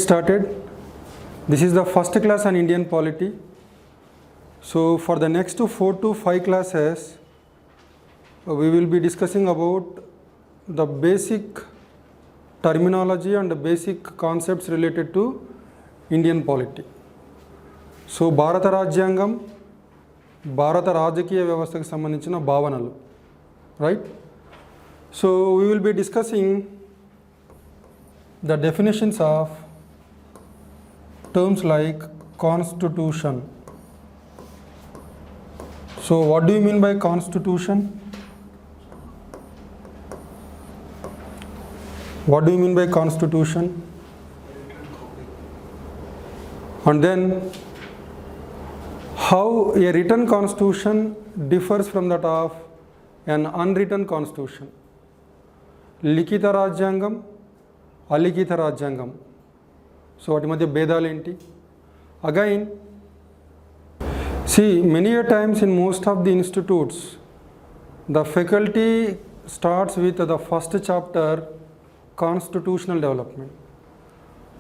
started. This is the first class on Indian polity. So for the next 4 to 5 classes, we will be discussing about the basic terminology and the basic concepts related to Indian polity. So Bharata Rajyangam, Bharata Rajakiya Vyavasthaki sambandhinchina bhavanalu, right? So we will be discussing the definitions of terms like constitution. So what do you mean by constitution? What do you mean by constitution? And then how a written constitution differs from that of an unwritten constitution. Likita Rajyangam, Alikita Rajyangam. So what madhya bhedalu enti? Again, see, many a times in most of the institutes, the faculty starts with the first chapter, constitutional development.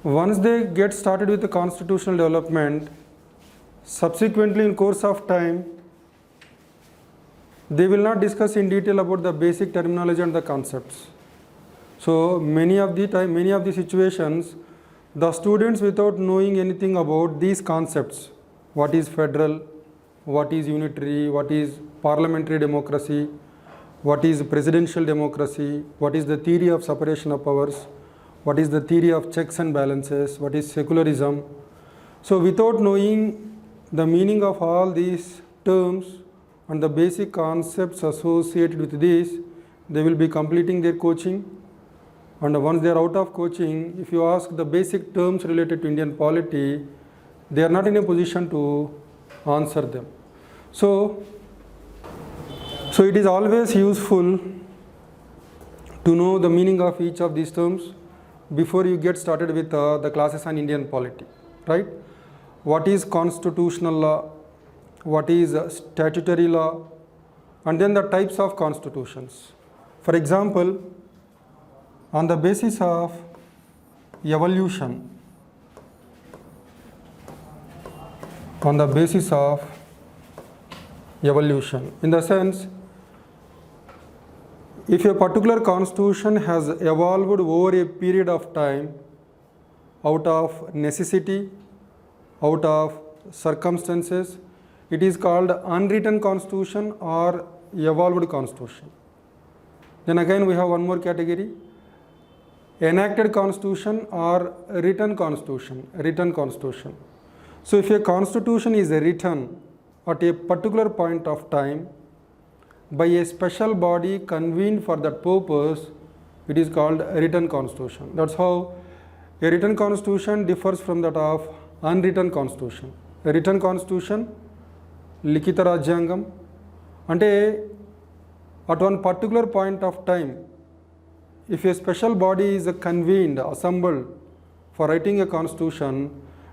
Once they get started with the constitutional development, subsequently in course of time, they will not discuss in detail about the basic terminology and the concepts. So many of the situations, the students without knowing anything about these concepts, what is federal, what is unitary, what is parliamentary democracy, what is presidential democracy, what is the theory of separation of powers, what is the theory of checks and balances, what is secularism. So without knowing the meaning of all these terms and the basic concepts associated with this, they will be completing their coaching. And once they are out of coaching, if you ask the basic terms related to Indian polity, they are not in a position to answer them. So it is always useful to know the meaning of each of these terms before you get started with the classes on Indian polity, right? What is constitutional law? What is statutory law? And then the types of constitutions. For example, on the basis of evolution, in the sense, if a particular constitution has evolved over a period of time out of necessity, out of circumstances, it is called unwritten constitution or evolved constitution. Then again we have one more category, enacted constitution or written constitution. So if a constitution is written at a particular point of time by a special body convened for that purpose, it is called a written constitution. That's how a written constitution differs from that of unwritten constitution. A written constitution, Likita Rajyangam, ante at one particular point of time, if a special body is convened, assembled for writing a constitution,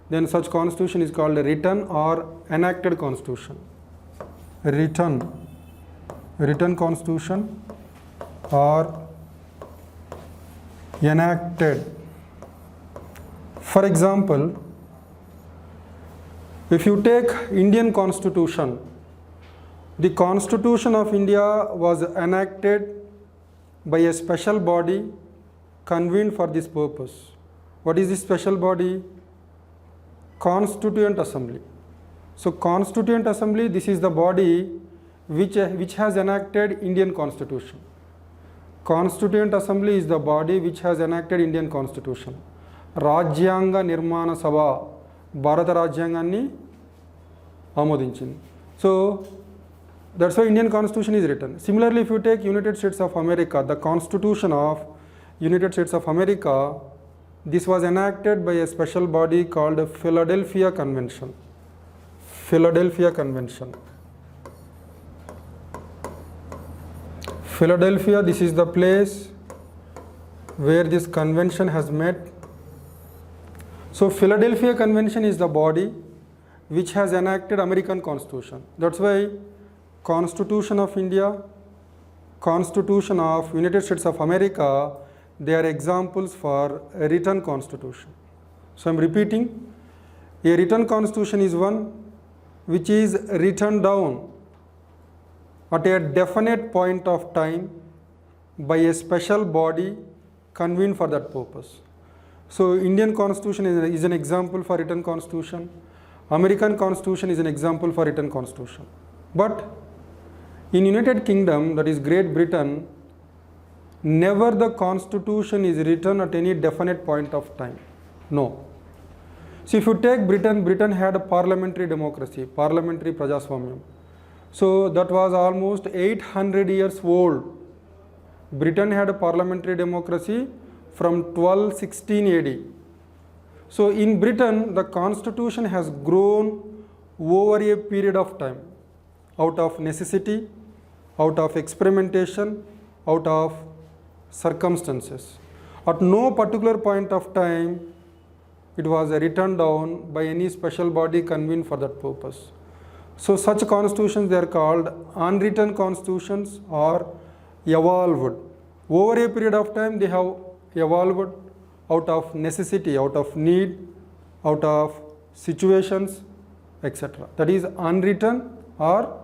then such constitution is called a written or enacted constitution. Written constitution or enacted. For example, if you take Indian Constitution, the Constitution of India was enacted by a special body convened for this purpose. What is this special body? Constituent Assembly. So Constituent Assembly, this is the body which has enacted Indian Constitution. Constituent Assembly is the body which has enacted Indian Constitution. Rajyanga Nirmana Sabha Bharata Rajyanganni ఆమోదించింది. So that's why Indian Constitution is written. Similarly, if you take United States of America, the Constitution of United States of America, this was enacted by a special body called Philadelphia Convention. Philadelphia, this is the place where this convention has met. So Philadelphia Convention is the body which has enacted American Constitution. That's why Constitution of India, Constitution of United States of America, they are examples for a written constitution. So I am repeating, a written constitution is one which is written down at a definite point of time by a special body convened for that purpose. So Indian constitution is an example for written constitution. American constitution is an example for written constitution. But in United Kingdom, that is Great Britain, never the constitution is written at any definite point of time. No. So if you take Britain, Britain had a parliamentary democracy, parliamentary Prajaswamyam. So that was almost 800 years old. Britain had a parliamentary democracy from 1216 AD. So in Britain, the constitution has grown over a period of time, out of necessity, out of experimentation, out of circumstances. At no particular point of time, it was written down by any special body convened for that purpose. So such constitutions, they are called unwritten constitutions or evolved. Over a period of time, they have evolved out of necessity, out of need, out of situations, etc. That is unwritten or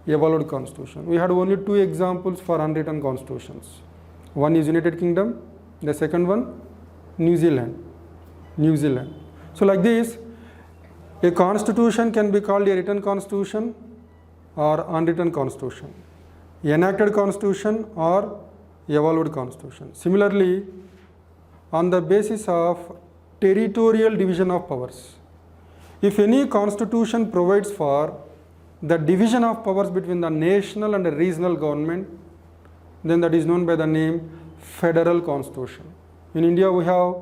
evolved constitution. We had only two examples for unwritten constitutions. One is United Kingdom, the second one New Zealand. So like this, a constitution can be called a written constitution or unwritten constitution, enacted constitution or evolved constitution. Similarly, on the basis of territorial division of powers, if any constitution provides for the division of powers between the national and the regional government, then that is known by the name federal constitution. In India, we have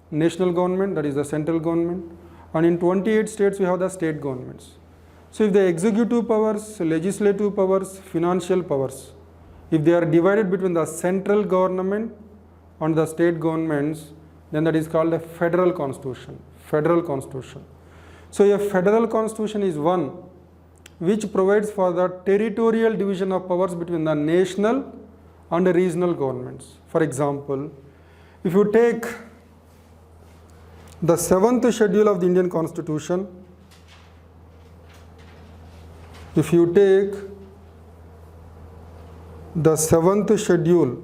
national government, that is the central government, and in 28 states we have the state governments. So if the executive powers, legislative powers, financial powers, if they are divided between the central government and the state governments, then that is called a federal constitution. So a federal constitution is one which provides for the territorial division of powers between the national and the regional governments. For example, if you take the 7th schedule of the Indian Constitution, if you take the 7th schedule,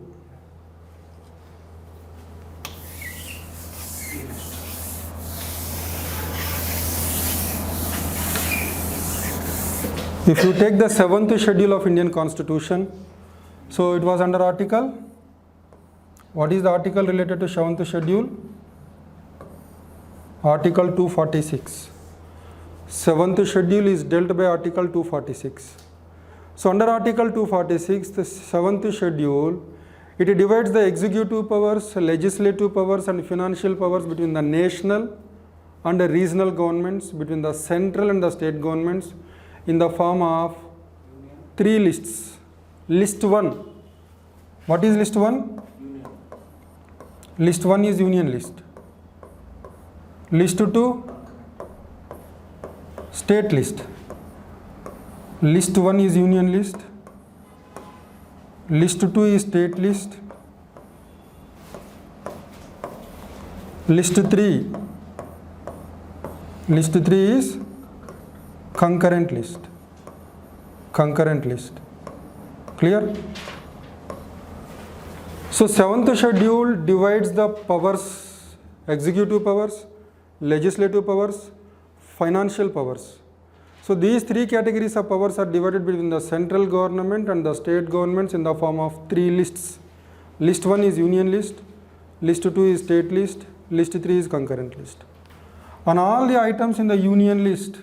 if you take the 7th schedule of Indian Constitution, so it was under article. What is the article related to 7th schedule? Article 246. 7th schedule is dealt by Article 246. So under Article 246, the 7th schedule, it divides the executive powers, legislative powers and financial powers between the national and the regional governments, between the central and the state governments, in the form of 3 lists. List 1. What is list 1? Union. List 1 is union list. List 2, state list. List 1 is union list. List 2 is state list. List 3 is concurrent list. Clear? So 7th schedule divides the powers, executive powers, legislative powers, financial powers. So these 3 categories of powers are divided between the central government and the state governments in the form of 3 lists. List 1 is union list, list 2 is state list, list 3 is concurrent list. On all the items in the union list,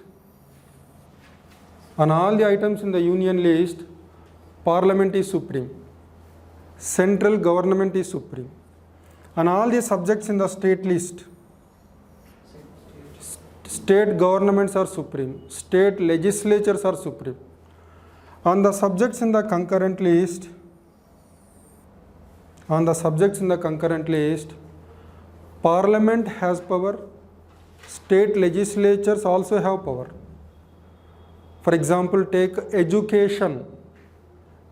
Parliament is supreme, central government is supreme. On all the subjects in the state list, state governments are supreme, state legislatures are supreme. On the subjects in the concurrent list, Parliament has power, state legislatures also have power. For example, take education.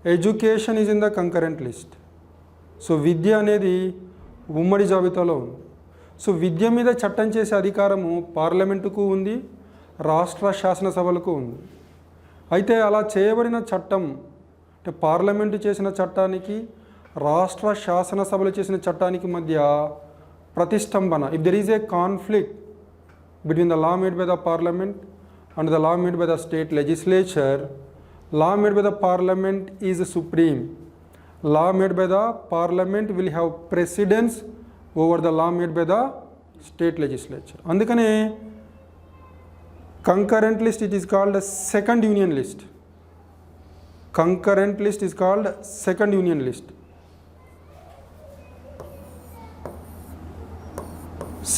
Education is in the concurrent list. So Vidya anedi ummadi jabitalo undi. So విద్య మీద చట్టం చేసే అధికారము పార్లమెంటుకు ఉంది, రాష్ట్ర శాసనసభలకు ఉంది. అయితే అలా చేయబడిన చట్టం అంటే పార్లమెంటు చేసిన చట్టానికి రాష్ట్ర శాసనసభలు చేసిన చట్టానికి మధ్య ప్రతిష్టంభన, if there is a conflict between the law made by the parliament and the law made by the state legislature, law made by the parliament is supreme. Law made by the parliament will have precedence over the law made by the state legislature. అందుకనే concurrent list it is called a second union list. Concurrent list is called second union list.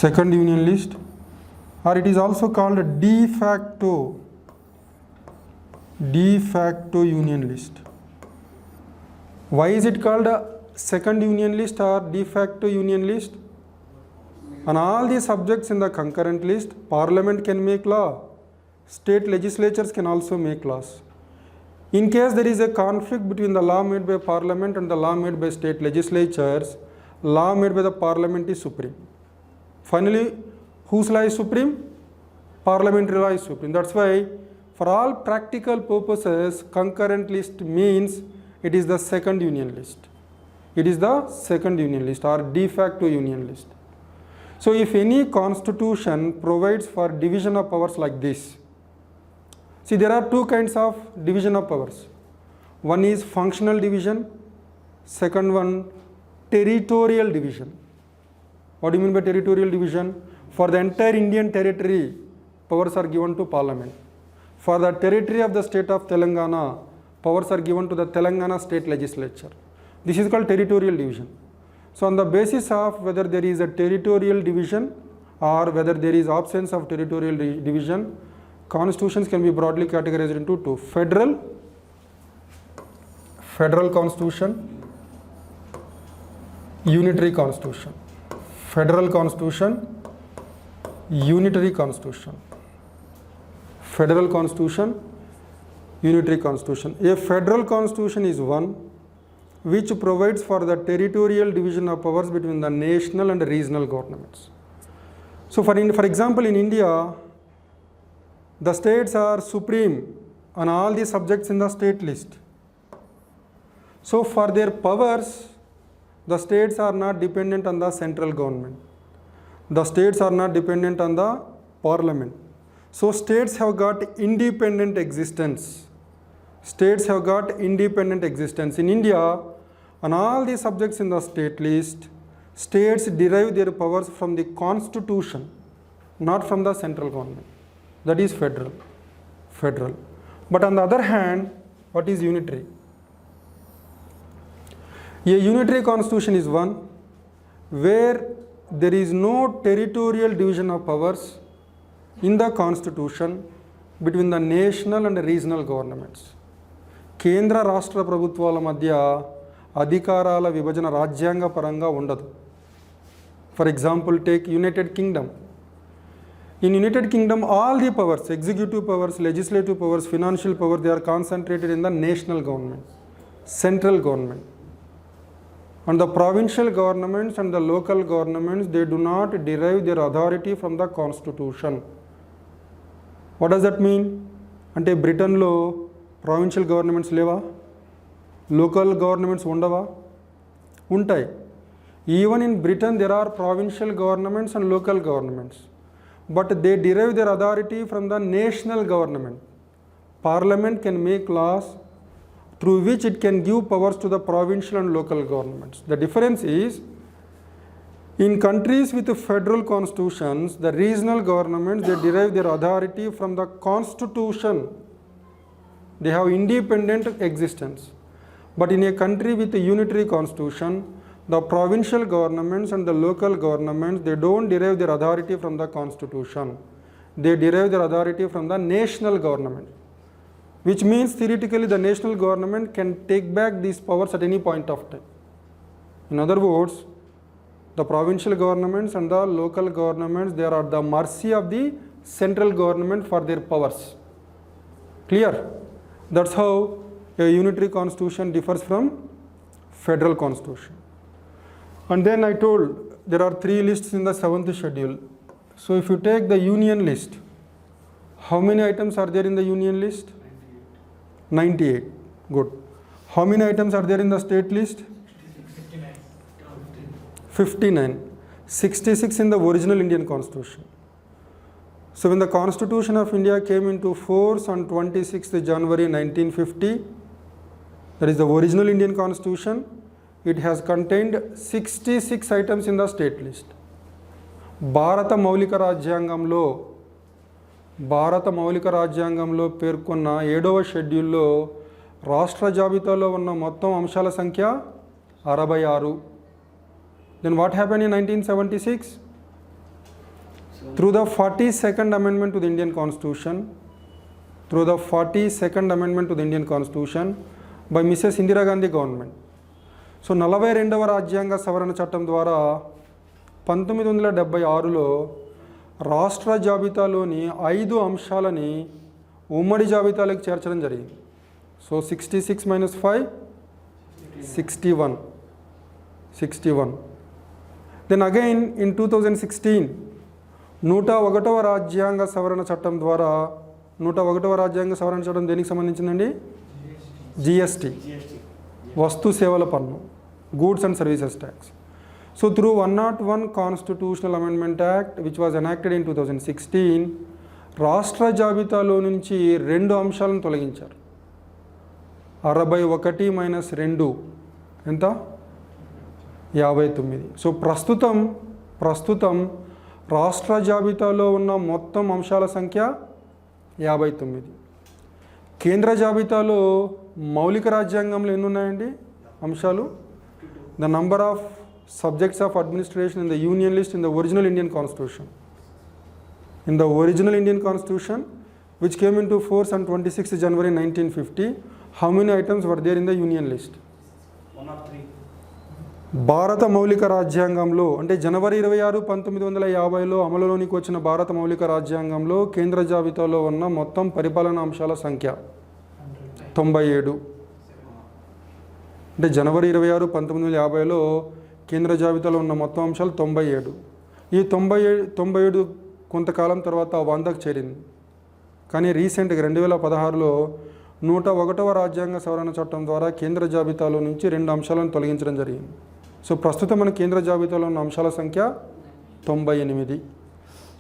Second union list, or it is also called de facto union list. Why is it called a second union list or de facto union list? On all the subjects in the concurrent list, parliament can make law, state legislatures can also make laws. In case there is a conflict between the law made by parliament and the law made by state legislatures, law made by the parliament is supreme. Finally, whose law is supreme? Parliamentary law is supreme. That's why for all practical purposes, concurrent list means it is the second union list. It is the second union list or de facto union list. So if any constitution provides for division of powers like this, see there are two kinds of division of powers. One is functional division, second one territorial division. What do you mean by territorial division? For the entire Indian territory, powers are given to parliament. For the territory of the state of Telangana, powers are given to the Telangana state legislature. This is called territorial division. So on the basis of whether there is a territorial division or whether there is absence of territorial division, constitutions can be broadly categorized into two: federal constitution, unitary constitution. Federal constitution, unitary constitution. Federal constitution, unitary constitution. A federal constitution is one which provides for the territorial division of powers between the national and regional governments. So for example, in India, the states are supreme on all the subjects in the state list. So for their powers, the states are not dependent on the central government. The states are not dependent on the parliament. So states have got independent existence. States have got independent existence. In India, on all the subjects in the state list, states derive their powers from the constitution, not from the central government. That is federal. But on the other hand, what is unitary? A unitary constitution is one where there is no territorial division of powers in the constitution between the national and regional governments. కేంద్ర రాష్ట్ర ప్రభుత్వాల మధ్య అధికారాల విభజన రాజ్యాంగ పరంగా ఉండదు. For example take United Kingdom. In United Kingdom, all the powers, executive powers, legislative powers, financial power, they are concentrated in the national government, central government. And the provincial governments and the local governments, they do not derive their authority from the constitution. What does that mean? అంటే బ్రిటన్లో provincial governments లేవా? Local governments ఉండవా? ఉంటాయి. Even in Britain there are provincial governments and local governments, but they derive their authority from the national government. Parliament can make laws through which it can give powers to the provincial and local governments. The difference is, in countries with federal constitutions, the regional governments, they derive their authority from the constitution. They have independent existence. But in a country with a unitary constitution, the provincial governments and the local governments, they don't derive their authority from the constitution. They derive their authority from the national government, which means theoretically the national government can take back these powers at any point of time. In other words, the provincial governments and the local governments, they are at the mercy of the central government for their powers. Clear? That's how a unitary constitution differs from federal constitution. And then I told there are 3 lists in the 7th schedule. So if you take the union list, how many items are there in the union list? 98. Good. How many items are there in the state list? 59. 66 in the original Indian Constitution. So when the Constitution of India came into force on 26th January 1950, that is the original Indian Constitution, it has contained 66 items in the state list. భారత మౌలిక రాజ్యాంగంలో పేర్కొన్న 7వ షెడ్యూల్లో రాష్ట్ర జాబితాలో ఉన్న మొత్తం అంశాల సంఖ్య 66. Then what happened in 1976? Through the 42nd Amendment to the Indian Constitution, by Mrs. Indira Gandhi government. So 42వ రాజ్యాంగ సవరణ చట్టం ద్వారా 1976లో రాష్ట్ర జాబితాలోని 5 అంశాలని ఉమ్మడి జాబితాలోకి చేర్చడం జరిగింది. So 66 minus 5, 61. Then again in 2016, 101వ రాజ్యాంగ సవరణ చట్టం ద్వారా 101వ రాజ్యాంగ సవరణ చట్టం దేనికి సంబంధించిందండి? జిఎస్టీ, వస్తు సేవల పన్ను, goods and services tax. So through 101 constitutional amendment act which was enacted in 2016, రాష్ట్ర జాబితాలో నుంచి 2 అంశాలను తొలగించారు. 61 మైనస్ 2 ఎంత? 59. సో ప్రస్తుతం రాష్ట్ర జాబితాలో ఉన్న మొత్తం అంశాల సంఖ్య 59. కేంద్ర జాబితాలో మౌలిక రాజ్యాంగంలో ఎన్ని ఉన్నాయండి అంశాలు? The number of subjects of administration in the union list in the original Indian constitution which came into force on 26th January 1950, how many items were there in the union list? 103. భారత మౌలిక రాజ్యాంగంలో అంటే జనవరి 26, 1950లో అమలులోనికి వచ్చిన భారత మౌలిక రాజ్యాంగంలో కేంద్ర జాబితాలో ఉన్న మొత్తం పరిపాలనా అంశాల సంఖ్య 97. అంటే జనవరి 26, 1950లో కేంద్ర జాబితాలో ఉన్న మొత్తం అంశాలు 97. ఈ 97 కొంతకాలం తర్వాత 100కు చేరింది. కానీ రీసెంట్గా 2016లో 101వ రాజ్యాంగ సవరణ చట్టం ద్వారా కేంద్ర జాబితాలో నుంచి 2 అంశాలను తొలగించడం జరిగింది. సో ప్రస్తుతం మన కేంద్ర జాబితాలో ఉన్న అంశాల సంఖ్య 98.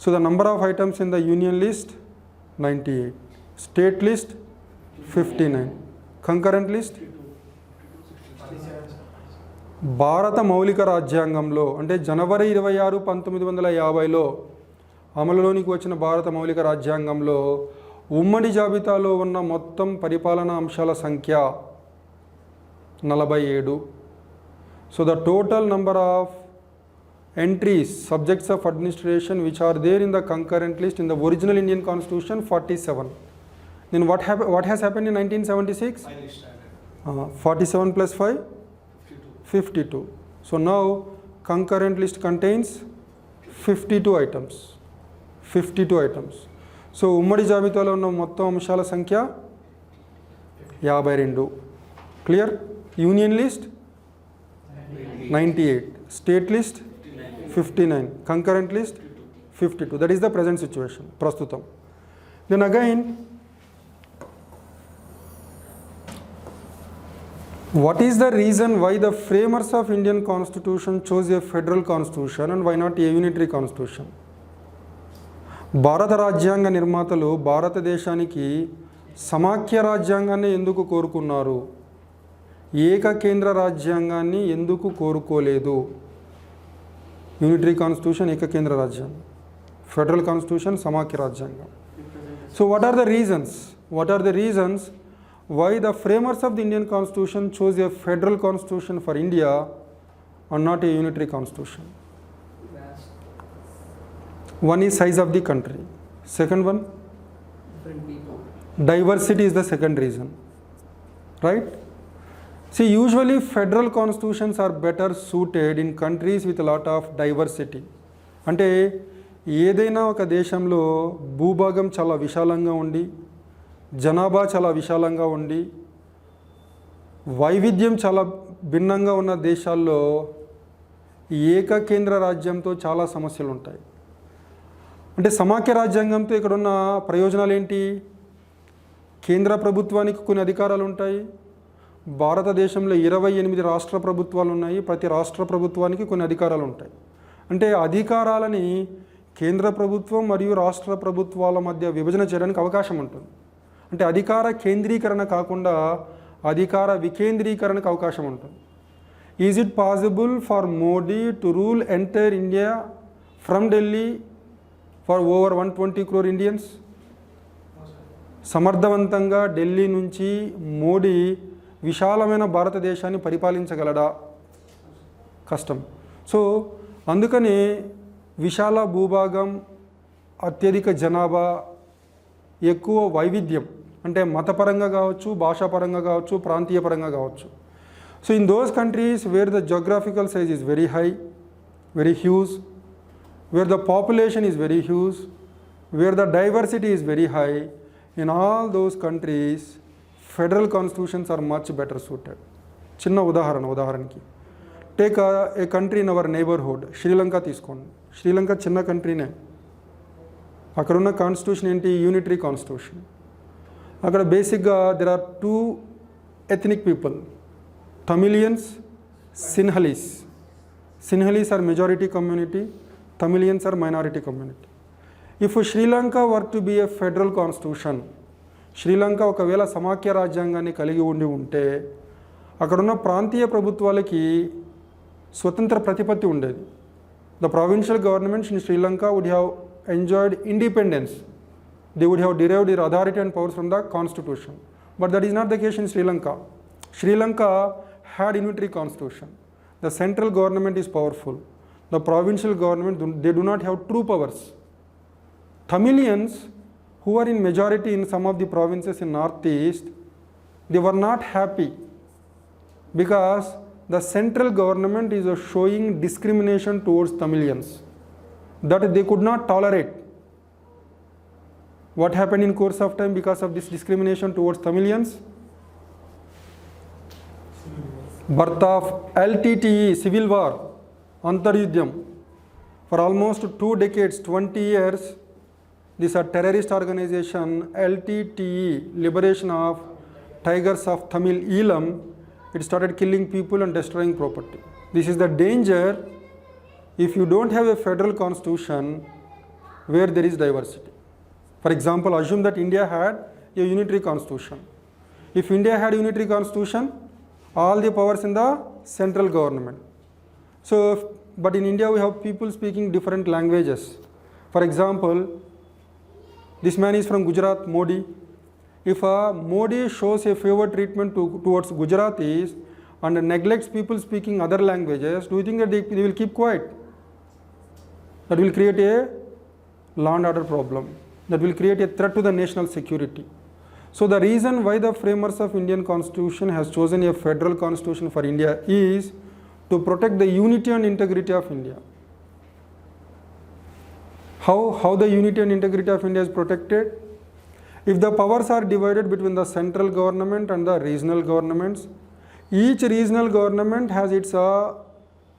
So the number of items in the union list 98, state list 59, concurrent list. భారత మౌలిక రాజ్యాంగంలో అంటే జనవరి 26, 1950లో అమలులోనికి వచ్చిన భారత మౌలిక రాజ్యాంగంలో ఉమ్మడి జాబితాలో ఉన్న మొత్తం పరిపాలనా అంశాల సంఖ్య 47. So the total number of entries, subjects of administration which are there in the concurrent list in the original Indian constitution 47. Then what has happened in 1976? 47 plus 5? 52. So now concurrent list contains 52 items. So ఉమ్మడి జాబితాలో ఉన్న మొత్తం అంశాల సంఖ్య 52. Clear? Union list 98, state list 59, concurrent list 52. That is the present situation ప్రస్తుతం. Then again what is the reason why the framers of Indian Constitution chose a federal constitution and why not a unitary constitution? భారత రాజ్యాంగ నిర్మాతలు భారతదేశానికి సమాఖ్య రాజ్యాంగాన్ని ఎందుకు కోరుకున్నారు? ఏకకేంద్ర రాజ్యాంగాన్ని ఎందుకు కోరుకోలేదు? యూనిటరీ కాన్స్టిట్యూషన్ ఏకకేంద్ర రాజ్యాంగం, ఫెడరల్ కాన్స్టిట్యూషన్ సమాఖ్య రాజ్యాంగం. So what are the reasons why the framers of the Indian Constitution chose a federal constitution for India and not a unitary constitution? One is size of the country. Second one, diversity is the second reason. Right? See, usually federal constitutions are better suited in countries with a lot of diversity. అంటే ఏదైనా ఒక దేశంలో భూభాగం చాలా విశాలంగా ఉండి, జనాభా చాలా విశాలంగా ఉండి, వైవిధ్యం చాలా భిన్నంగా ఉన్న దేశాల్లో ఏకకేంద్ర రాజ్యంతో చాలా సమస్యలు ఉంటాయి. అంటే సమాఖ్య రాజ్యాంగంతో ఇక్కడ ఉన్న ప్రయోజనాలు ఏంటి? కేంద్ర ప్రభుత్వానికి కొన్ని అధికారాలు ఉంటాయి. భారతదేశంలో 28 రాష్ట్ర ప్రభుత్వాలు ఉన్నాయి. ప్రతి రాష్ట్ర ప్రభుత్వానికి కొన్ని అధికారాలు ఉంటాయి. అంటే అధికారాలని కేంద్ర ప్రభుత్వం మరియు రాష్ట్ర ప్రభుత్వాల మధ్య విభజన చేయడానికి అవకాశం ఉంటుంది. అంటే అధికార కేంద్రీకరణ కాకుండా అధికార వికేంద్రీకరణకు అవకాశం ఉంటుంది. Is it possible for Modi to rule entire India from Delhi for over 120 crore Indians? సమర్థవంతంగా ఢిల్లీ నుంచి మోడీ విశాలమైన భారతదేశాన్ని పరిపాలించగలడా? కష్టం. సో అందుకనే విశాల భూభాగం, అత్యధిక జనాభా, ఎక్కువ వైవిధ్యం, అంటే మతపరంగా కావచ్చు, భాషాపరంగా కావచ్చు, ప్రాంతీయ పరంగా కావచ్చు. So in those countries where the geographical size is very high, very huge, where the population is very huge, where the diversity is very high, in all those countries federal constitutions are much better suited. చిన్న ఉదాహరణకి take a country in our neighbourhood, Sri Lanka తీసుకోండి. శ్రీలంక చిన్న కంట్రీనే. అక్కడున్న constitution ఏంటి? Unitary constitution. అక్కడ బేసిక్గా there are 2 ethnic people, Tamilians, Sinhalese. Sinhalese are majority community, Tamilians are minority community. If Sri Lanka were to be a federal constitution, Sri Lanka ఒకవేళ సమాఖ్య రాజ్యాంగాన్ని కలిగి ఉంటే అక్కడున్న ప్రాంతీయ ప్రభుత్వాలకి స్వతంత్ర ప్రతిపత్తి ఉండేది. The provincial governments in Sri Lanka would have enjoyed independence. They would have derived their authority and powers from the constitution. But that is not the case in Sri Lanka. Sri Lanka had unitary constitution. The central government is powerful. The provincial government, they do not have true powers. Tamilians, who are in majority in some of the provinces in northeast, they were not happy because the central government is showing discrimination towards Tamilians that they could not tolerate. What happened in course of time because of this discrimination towards Tamilians? Birth of LTTE, civil war, Antaryuddham. For almost 2 decades, 20 years, this terrorist organization LTTE, Liberation of Tigers of Tamil Eelam, it started killing people and destroying property. This is the danger if you don't have a federal constitution where there is diversity. For example, assume that India had a unitary constitution. If India had unitary constitution, all the powers in the central government. So, but in India we have people speaking different languages. For example, this man is from Gujarat, Modi. If Modi shows a favor treatment towards Gujaratis and neglects people speaking other languages, do you think that they will keep quiet? That will create a law and order problem. That will create a threat to the national security. So the reason why the framers of Indian Constitution has chosen a federal constitution for India is to protect the unity and integrity of India. How the unity and integrity of India is protected? If the powers are divided between the central government and the regional governments, each regional government has its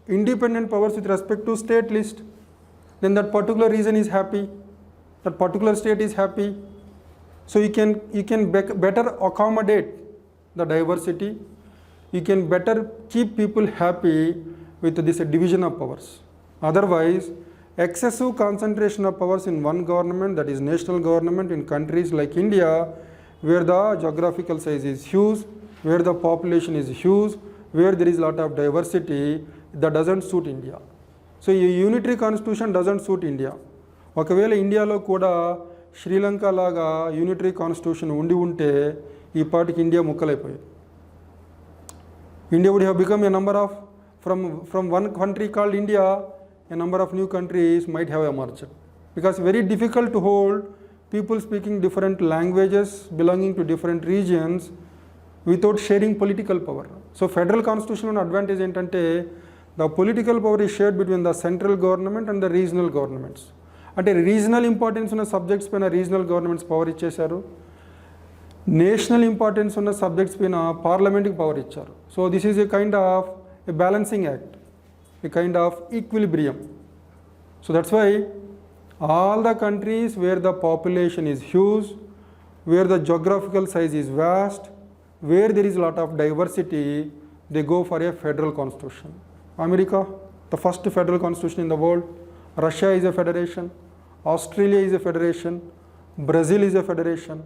independent powers with respect to state list. Then that particular region is happy, that particular state is happy. So you can better accommodate the diversity. You can better keep people happy with this division of powers. Otherwise, excessive concentration of powers in one government, that is national government, in countries like India, where the geographical size is huge, where the population is huge, where there is a lot of diversity, that doesn't suit India. So a unitary constitution doesn't suit India. ఒకవేళ ఇండియాలో కూడా శ్రీలంక లాగా unitary constitution ఉంటే ఈ పాటికి India ముక్కలైపోయేది. India would have become a number of, from one country called India, a number of new countries might have emerged. Because very difficult to hold people speaking different languages, belonging to different regions, without sharing political power. So federal constitutional advantage ఏంటంటే the political power is shared between the central government and the regional governments. అంటే regional importance ఉన్న subjects పైన regional governments power ఇచ్చేశారు, national importance ఉన్న subjects పైన పార్లమెంట్కి power ఇచ్చారు. So this is a kind of A balancing act. a kind of equilibrium. So that's why all the countries where the population is huge, where the geographical size is vast, where there is a lot of diversity, they go for a federal constitution. America, the first federal constitution in the world. Russia is a federation. Australia is a federation. Brazil is a federation.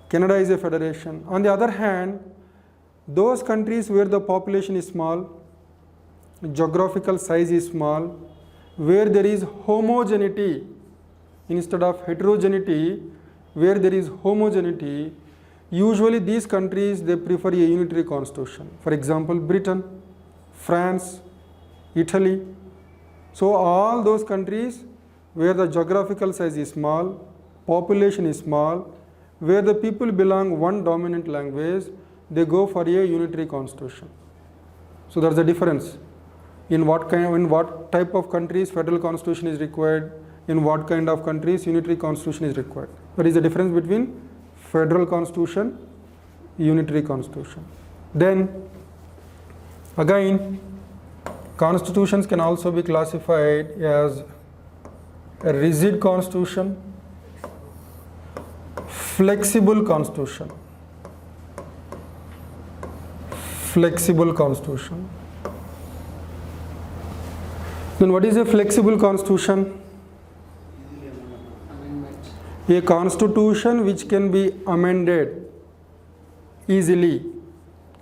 Canada is a federation. On the other hand, those countries where the population is small, geographical size is small, where there is homogeneity instead of heterogeneity, where there is homogeneity, usually these countries, they prefer a unitary constitution. For example, Britain, France, Italy. So all those countries where the geographical size is small, population is small, where the people belong one dominant language, they go for a unitary constitution. So there's a difference in what type of countries federal constitution is required, in what kind of countries unitary constitution is required. There is a difference between federal constitution, unitary constitution. Then again, constitutions can also be classified as a rigid constitution, flexible constitution, flexible constitution. Then what is a flexible constitution? A constitution which can be amended easily,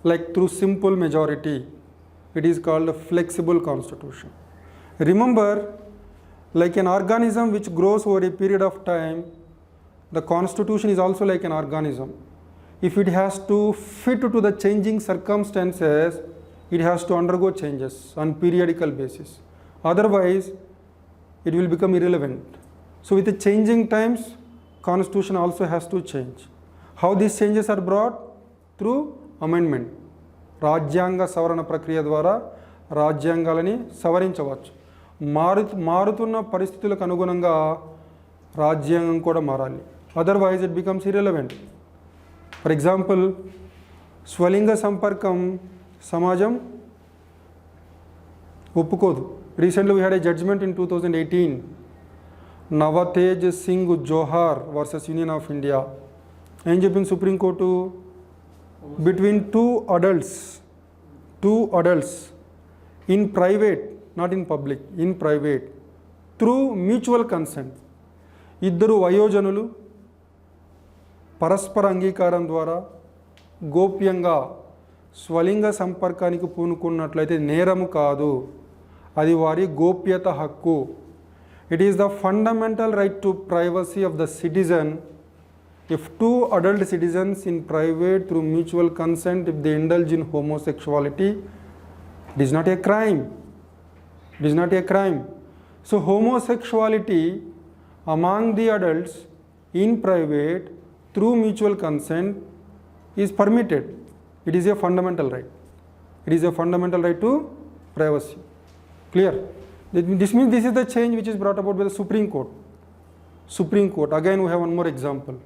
like through simple majority. It is called a flexible constitution. Remember, like an organism which grows over a period of time, the constitution is also like an organism. If it has to fit to the changing circumstances, it has to undergo changes on periodical basis. Otherwise, it will become irrelevant. So with the changing times, constitution also has to change. How these changes are brought? Through amendment. రాజ్యాంగ సవరణ ప్రక్రియ ద్వారా రాజ్యాంగాలని సవరించవచ్చు. మారుతున్న పరిస్థితులకు అనుగుణంగా రాజ్యాంగం కూడా మారాలి. Otherwise it becomes irrelevant. For example, స్వలింగ సంపర్కం సమాజం ఒప్పుకోదు. Recently we had a judgment in 2018, Navtej Singh Johar versus Union of India. ఏం చెప్పింది Supreme Court? Between two adults in private, not in public, in private, through mutual consent, ఇద్దరు వయోజనులు పరస్పర అంగీకారం ద్వారా గోప్యంగా స్వలింగ సంపర్కానికి పూనుకున్నట్లయితే నేరము కాదు, అది వారి గోప్యత హక్కు. It is the fundamental right to privacy of the citizen. If two adult citizens in private through mutual consent, if they indulge in homosexuality, it is not a crime. It is not a crime. So homosexuality among the adults in private through mutual consent is permitted. It is a fundamental right. It is a fundamental right to privacy. Clear? This means this is the change which is brought about by the Supreme Court. Supreme Court. Again we have one more example.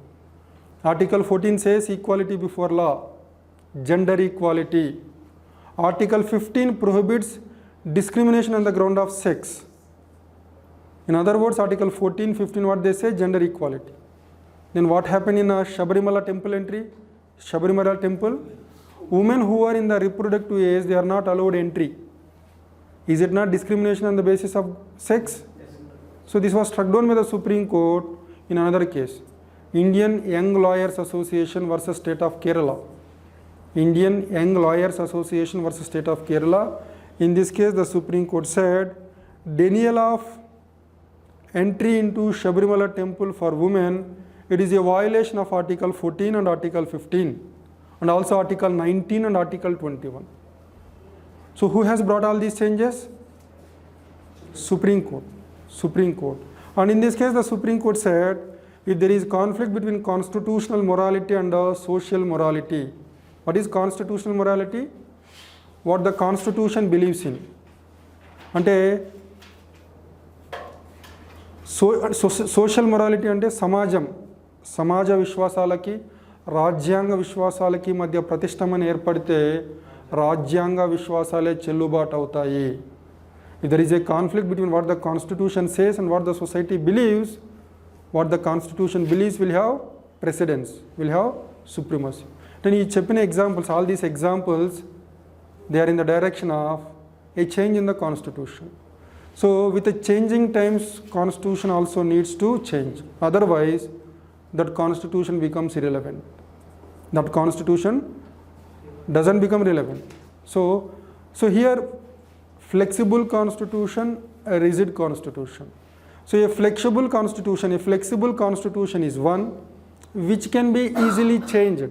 Article 14 says equality before law, gender equality. Article 15 prohibits discrimination on the ground of sex. In other words, Article 14, 15, what they say? Gender equality. Then what happened in Shabarimala temple entry? Shabarimala temple, women who are in the reproductive age, they are not allowed entry. Is it not discrimination on the basis of sex? So this was struck down by the Supreme Court in another case. Indian Young Lawyers Association versus State of Kerala. Indian Young Lawyers Association versus State of Kerala. In this case, the Supreme Court said denial of entry into Shabarimala temple for women, it is a violation of Article 14 and Article 15 and also Article 19 and Article 21. So who has brought all these changes? Supreme Court. Supreme Court. And in this case, the Supreme Court said, if there is conflict between constitutional morality and social morality, what is constitutional morality? What the constitution believes in. అంటే social morality అంటే సమాజ విశ్వాసాలకి రాజ్యాంగ విశ్వాసాలకి మధ్య ప్రతిష్టమని ఏర్పడితే రాజ్యాంగ విశ్వాసాలే చెల్లుబాటు అవుతాయి. If there is a conflict between what the constitution says and what the society believes, what the constitution believes will have precedence, will have supremacy. Then you check examples, all these examples, they are in the direction of a change in the constitution. So with the changing times, constitution also needs to change. Otherwise, that constitution becomes irrelevant. That constitution doesn't become relevant. So here, flexible constitution, a rigid constitution. So a flexible constitution is one which can be easily changed.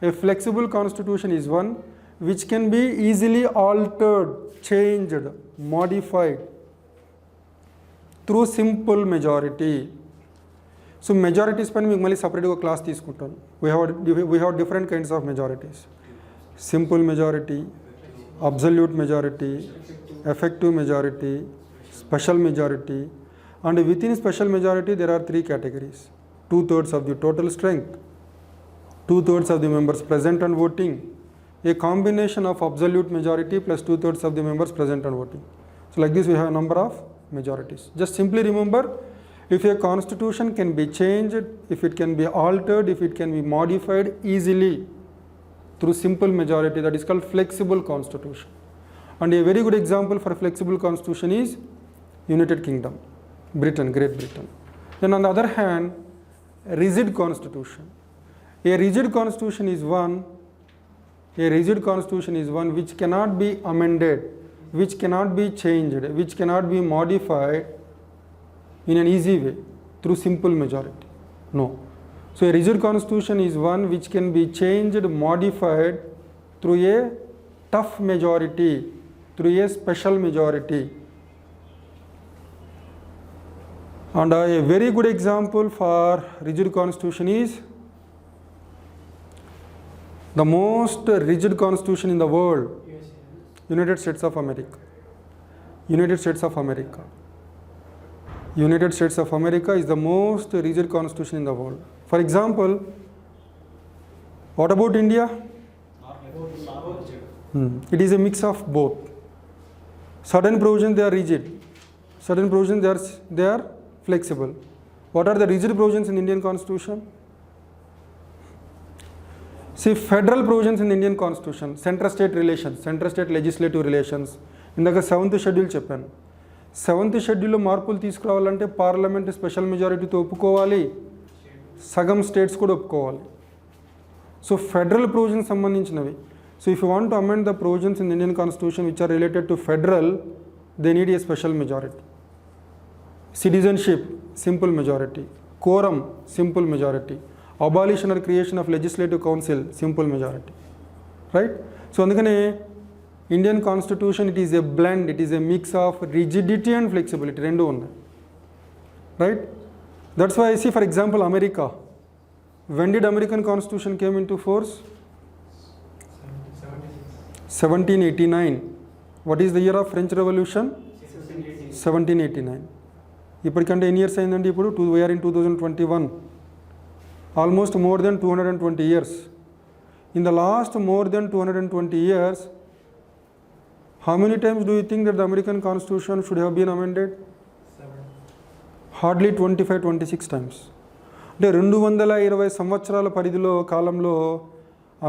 A flexible constitution is one which can be easily altered, changed, modified through simple majority. So majorities పైన మీకు మళ్ళీ సపరేట్గా class తీసుకుంటాను. We have different kinds of majorities. Simple majority, absolute majority, effective majority, special majority, and within special majority there are three categories. 2/3 of the total strength, 2/3 of the members present and voting, a combination of absolute majority plus 2/3 of the members present and voting. So like this we have a number of majorities. Just simply remember, if a constitution can be changed, if it can be altered, if it can be modified easily through simple majority, that is called flexible constitution. And a very good example for flexible constitution is United Kingdom, Britain, Great Britain. Then on the other hand, a rigid constitution. A rigid constitution is one which cannot be amended, which cannot be changed, which cannot be modified in an easy way through simple majority. No. So a rigid constitution is one which can be changed, modified through a tough majority, through a special majority. And a very good example for rigid constitution is the most rigid constitution in the world, United States of America. United States of America. United States of America is the most rigid constitution in the world. For example, what about India? It is a mix of both. Certain provisions they are rigid, certain provisions they are flexible. What are the rigid provisions in the Indian Constitution? See, federal provisions in the Indian Constitution, center-state relations, center-state legislative relations. ఇందాక 7th schedule చెప్పాను. 7th షెడ్యూల్లో మార్పులు తీసుకురావాలంటే parliament special మెజారిటీతో ఒప్పుకోవాలి, సగం states కూడా ఒప్పుకోవాలి. సో ఫెడరల్ ప్రొవిజన్స్ సంబంధించినవి. So if you want to amend the provisions in Indian constitution which are related to federal, they need a special majority. Citizenship, simple majority. Quorum, simple majority. Abolition or creation of legislative council, simple majority, right? So అందుకనే Indian Constitution, it is a blend, it is a mix of rigidity and flexibility, రెండు ఉన్నాయి, right? That's why I see, for example, America. When did American Constitution came into force? 1789. What is the year of French Revolution? 1789. ఇప్పటికంటే ఎన్ని years అయిందండి? ఇప్పుడు we are in 2021. Almost more than 220 years. In the last more than 220 years, how many times do you think that the American Constitution should have been amended? 7. Hardly 25-26 times. అంటే 220 సంవత్సరాల పరిధిలో కాలంలో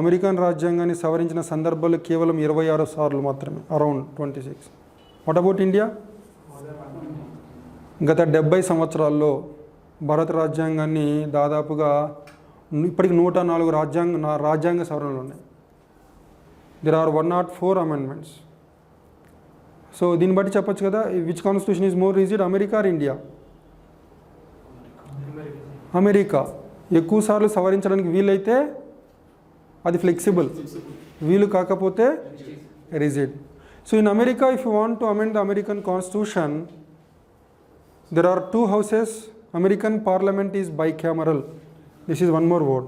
American రాజ్యాంగాన్ని సవరించిన సందర్భాలు కేవలం 26 సార్లు మాత్రమే, అరౌండ్ 26. What about India? గత 70 సంవత్సరాల్లో భారత రాజ్యాంగాన్ని దాదాపుగా ఇప్పటికి 104 రాజ్యాంగ సవరణలు ఉన్నాయి. There are 104 amendments. సో దీన్ని బట్టి చెప్పొచ్చు కదా, which constitution is more rigid, America or India? America ఎక్కువ సార్లు సవరించడానికి వీలైతే అది ఫ్లెక్సిబుల్, వీలు కాకపోతే rigid. So in America, if you want to amend the American constitution, there are 2 houses. American Parliament is bicameral. This is one more word.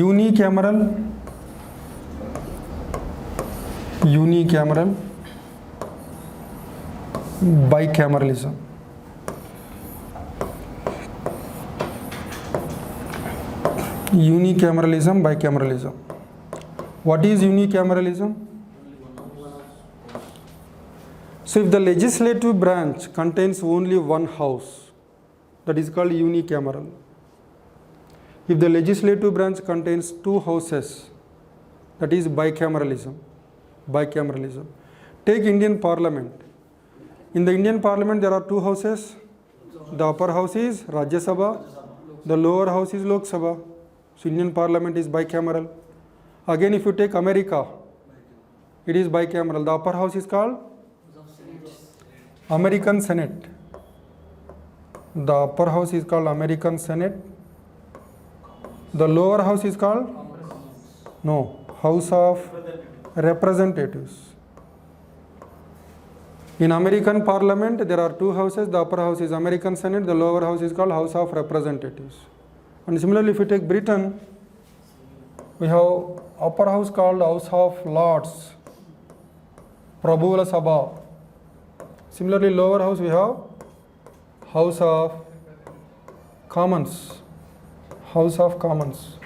Unicameral, unicameral, bicameralism. Unicameralism, bicameralism. What is unicameralism? So if the legislative branch contains only one house, that is called unicameral. If the legislative branch contains two houses, that is bicameralism. Bicameralism. Take Indian Parliament. In the Indian Parliament there are two houses. The upper house is Rajya Sabha, the lower house is Lok Sabha. So Indian Parliament is bicameral. Again, if you take America, it is bicameral. The upper house is called American Senate. The upper house is called American Senate. The lower house is called House of Representatives. In American Parliament there are two houses. The upper house is American Senate. The lower house is called House of Representatives. And similarly, if you take Britain, we have upper house called House of Lords, Prabhuvala Sabha. Similarly, lower house we have House of Commons. House of Commons.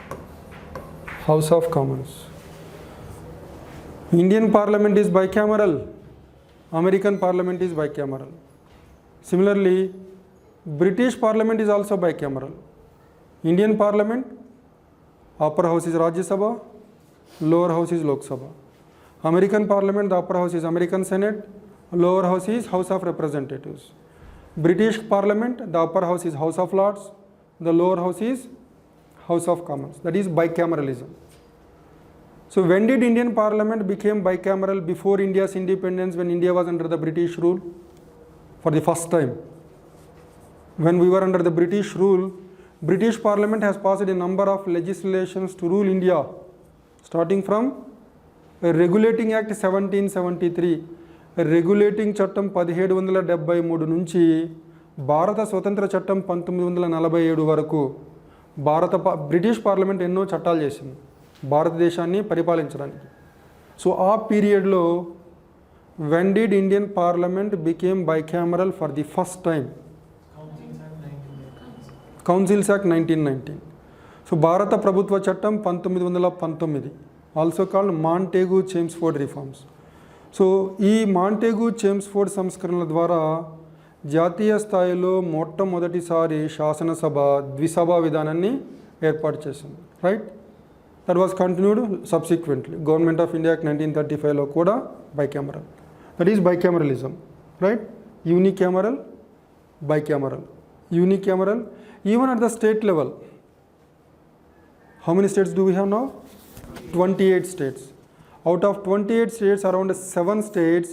House of Commons. Indian Parliament is bicameral. American Parliament is bicameral. Similarly, British Parliament is also bicameral. Indian Parliament, upper house is Rajya Sabha, lower house is Lok Sabha. American Parliament, the upper house is American Senate, lower house is House of Representatives. British Parliament, the upper house is House of Lords, the lower house is House of Commons. That is bicameralism. So when did Indian Parliament become bicameral? Before India's independence, when India was under the British rule? For the first time. When we were under the British rule, British Parliament has passed a number of legislations to rule India, starting from a Regulating Act 1773, a Regulating Chattam 1773 నుంచి భారత స్వతంత్ర చట్టం 1947 వరకు British parliament ఎన్నో చట్టాలు చేసింది భారతదేశాన్ని పరిపాలించడానికి. So ఆ పీరియడ్లో when did Indian Parliament became bicameral for the first time? Councils Act 1919. So భారత ప్రభుత్వ చట్టం 1919, ఆల్సో కాల్డ్ మాంటేగు చేమ్స్ఫోర్డ్ రిఫార్మ్స్. సో ఈ మాంటేగు చేమ్స్ఫోర్డ్ సంస్కరణల ద్వారా జాతీయ స్థాయిలో మొట్టమొదటిసారి శాసనసభ ద్విసభా విధానాన్ని ఏర్పాటు చేసింది. Right, that was continued subsequently. Government of India Act 1935లో కూడా bicameral. That is bicameralism, right? Unicameral, bicameral. Unicameral, even at the state level. How many states do we have now? 28 states. Out of 28 states, around 7 states,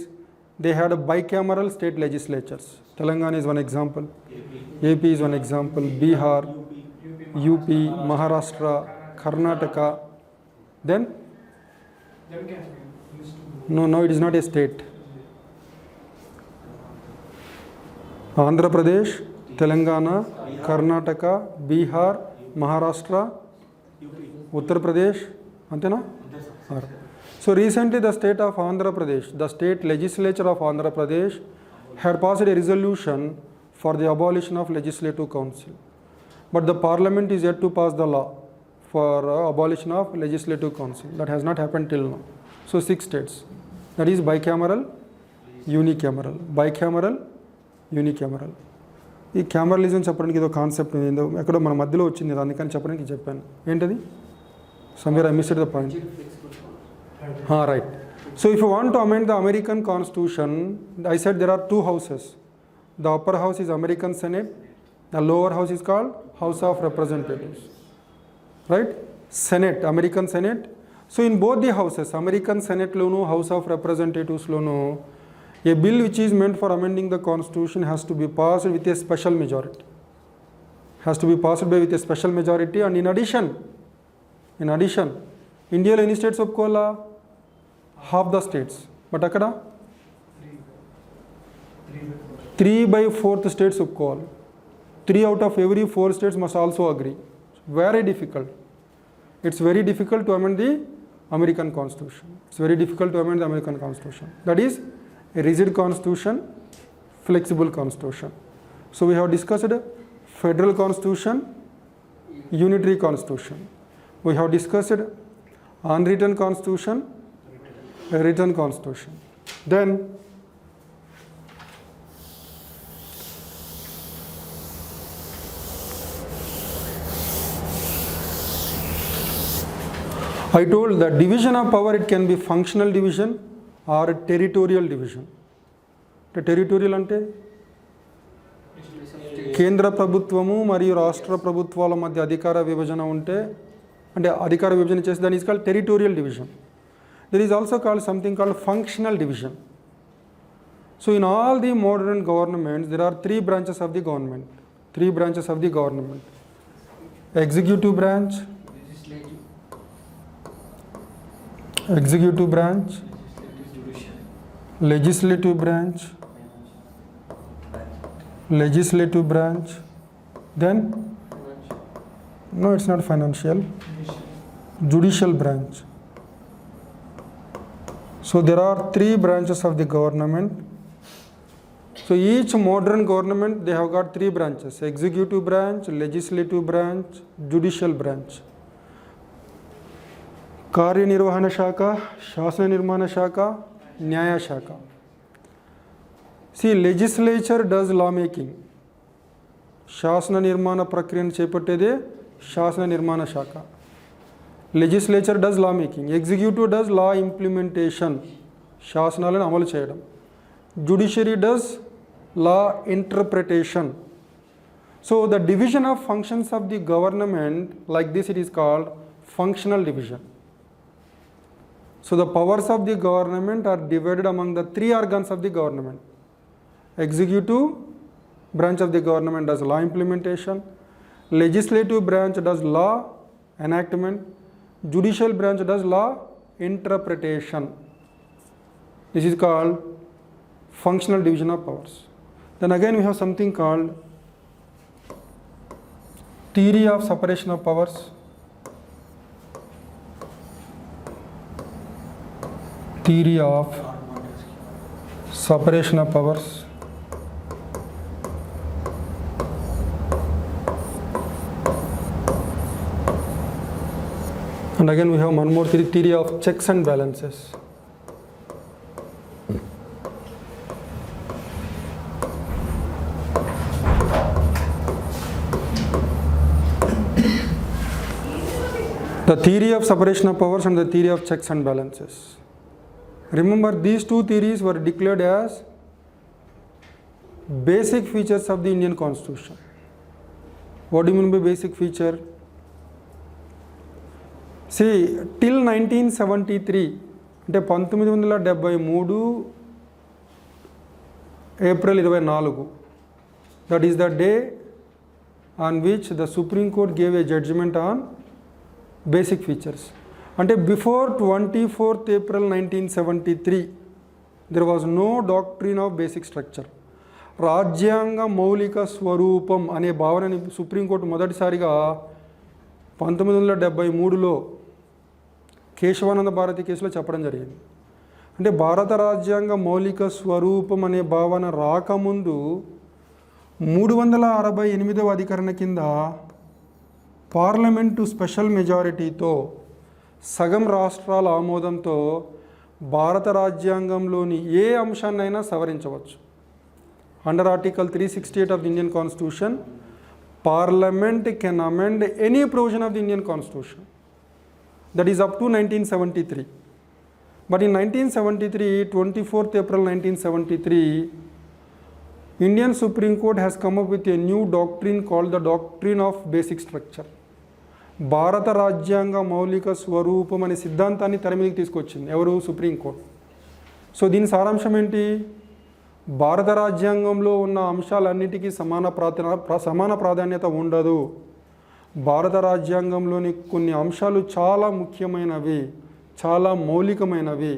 they had a bicameral state legislatures. Telangana is one example. AP is one example. Bihar, UP, Maharashtra, Karnataka. Then? No, it is not a state. Andhra Pradesh, Telangana, Karnataka, Bihar, Maharashtra, Uttar Pradesh, antena? So recently the state of Andhra Pradesh, the state legislature of Andhra Pradesh had passed a resolution for the abolition of legislative council. But the parliament is yet to pass the law for abolition of legislative council. That has not happened till now. So 6 states. That is bicameral, unicameral. Bicameral, unicameral. ఈ క్యామరలిజం చెప్పడానికి ఏదో concept ఏందో ఎక్కడో మన మధ్యలో వచ్చింది, అందుకని చెప్పడానికి చెప్పాను. ఏంటది? Somewhere I missed the point. Right. So if you want to amend the American Constitution, I said there are 2 houses. The upper house is American Senate. The lower house is called House of Representatives. Right? Senate, American Senate. So in both the houses, American Senate lono, House of Representatives lono, a bill which is meant for amending the Constitution has to be passed with a special majority. Has to be passed by with a special majority. And in addition, Indiaలో ఎన్ని states ఒప్పుకోవాలా? Half the states. But అక్కడ 3/4 states ఒప్పుకోవాలి. 3 out of every 4 states must also agree. Very difficult. It's very difficult to amend the American Constitution. It's very difficult to amend the American Constitution. That is a rigid constitution, flexible constitution. So we have discussed federal constitution, unitary constitution. We have discussed unwritten constitution, written constitution. Then I told that division of power, it can be functional division or territorial division. The territorial ante కేంద్ర ప్రభుత్వము మరియు రాష్ట్ర ప్రభుత్వాల మధ్య అధికార విభజన ఉంటే అంటే అధికార విభజన చేసి దాని is called territorial division. There is also called something called functional division. So in all the modern governments there are three branches of the government. Executive branch, executive branch, legislative branch, then no, it's not financial, judicial branch. So there are three branches of the government. So each modern government, they have got three branches: executive branch, legislative branch, judicial branch. కార్యనిర్వహణ శాఖ, శాసన నిర్మాణ శాఖ, న్యాయ శాఖ. See, legislature does law making. శాసన నిర్మాణ ప్రక్రియను చేపట్టేదే శాసన నిర్మాణ శాఖ. Legislature does law making. Executive does law implementation. శాసనాలను అమలు చేయడం. Judiciary does law interpretation. So the division of functions of the government like this, it is called functional division. So the powers of the government are divided among the three organs of the government. Executive branch of the government does law implementation, legislative branch does law enactment, judicial branch does law interpretation. This is called functional division of powers. Then again we have something called theory of separation of powers. Theory of separation of powers. And again we have one more theory of checks and balances. The theory of separation of powers and the theory of checks and balances. Remember, these two theories were declared as basic features of the Indian Constitution. What do you mean by basic feature? See, till 1973, అంటే 1973 April 24, that is the day on which the Supreme Court gave a judgment on basic features. అంటే before 24th April 1973 there was no doctrine of basic structure. రాజ్యాంగ మౌలిక స్వరూపం అనే భావనని supreme court మొదటిసారిగా 1973లో కేశవానంద భారతి కేసులో చెప్పడం జరిగింది. అంటే భారత రాజ్యాంగ మౌలిక స్వరూపం అనే భావన రాకముందు 368వ అధికరణ కింద పార్లమెంటు స్పెషల్ మెజారిటీతో సగం రాష్ట్రాల ఆమోదంతో భారత రాజ్యాంగంలోని ఏ అంశాన్నైనా సవరించవచ్చు. Under article 368 of the Indian Constitution, Parliament can amend any provision of the Indian Constitution. That is up to 1973. But in 1973, 24th April 1973, Indian Supreme Court has come up with a new doctrine called the Doctrine of Basic Structure. భారత రాజ్యాంగ మౌలిక స్వరూపం అనే సిద్ధాంతాన్ని తెర మీదకి తీసుకొచ్చింది ఎవరు? సుప్రీంకోర్టు. సో దీని సారాంశం ఏంటి? భారత రాజ్యాంగంలో ఉన్న అంశాలన్నిటికీ సమాన ప్రాధాన్యత ఉండదు. భారత రాజ్యాంగంలోని కొన్ని అంశాలు చాలా ముఖ్యమైనవి, చాలా మౌలికమైనవి.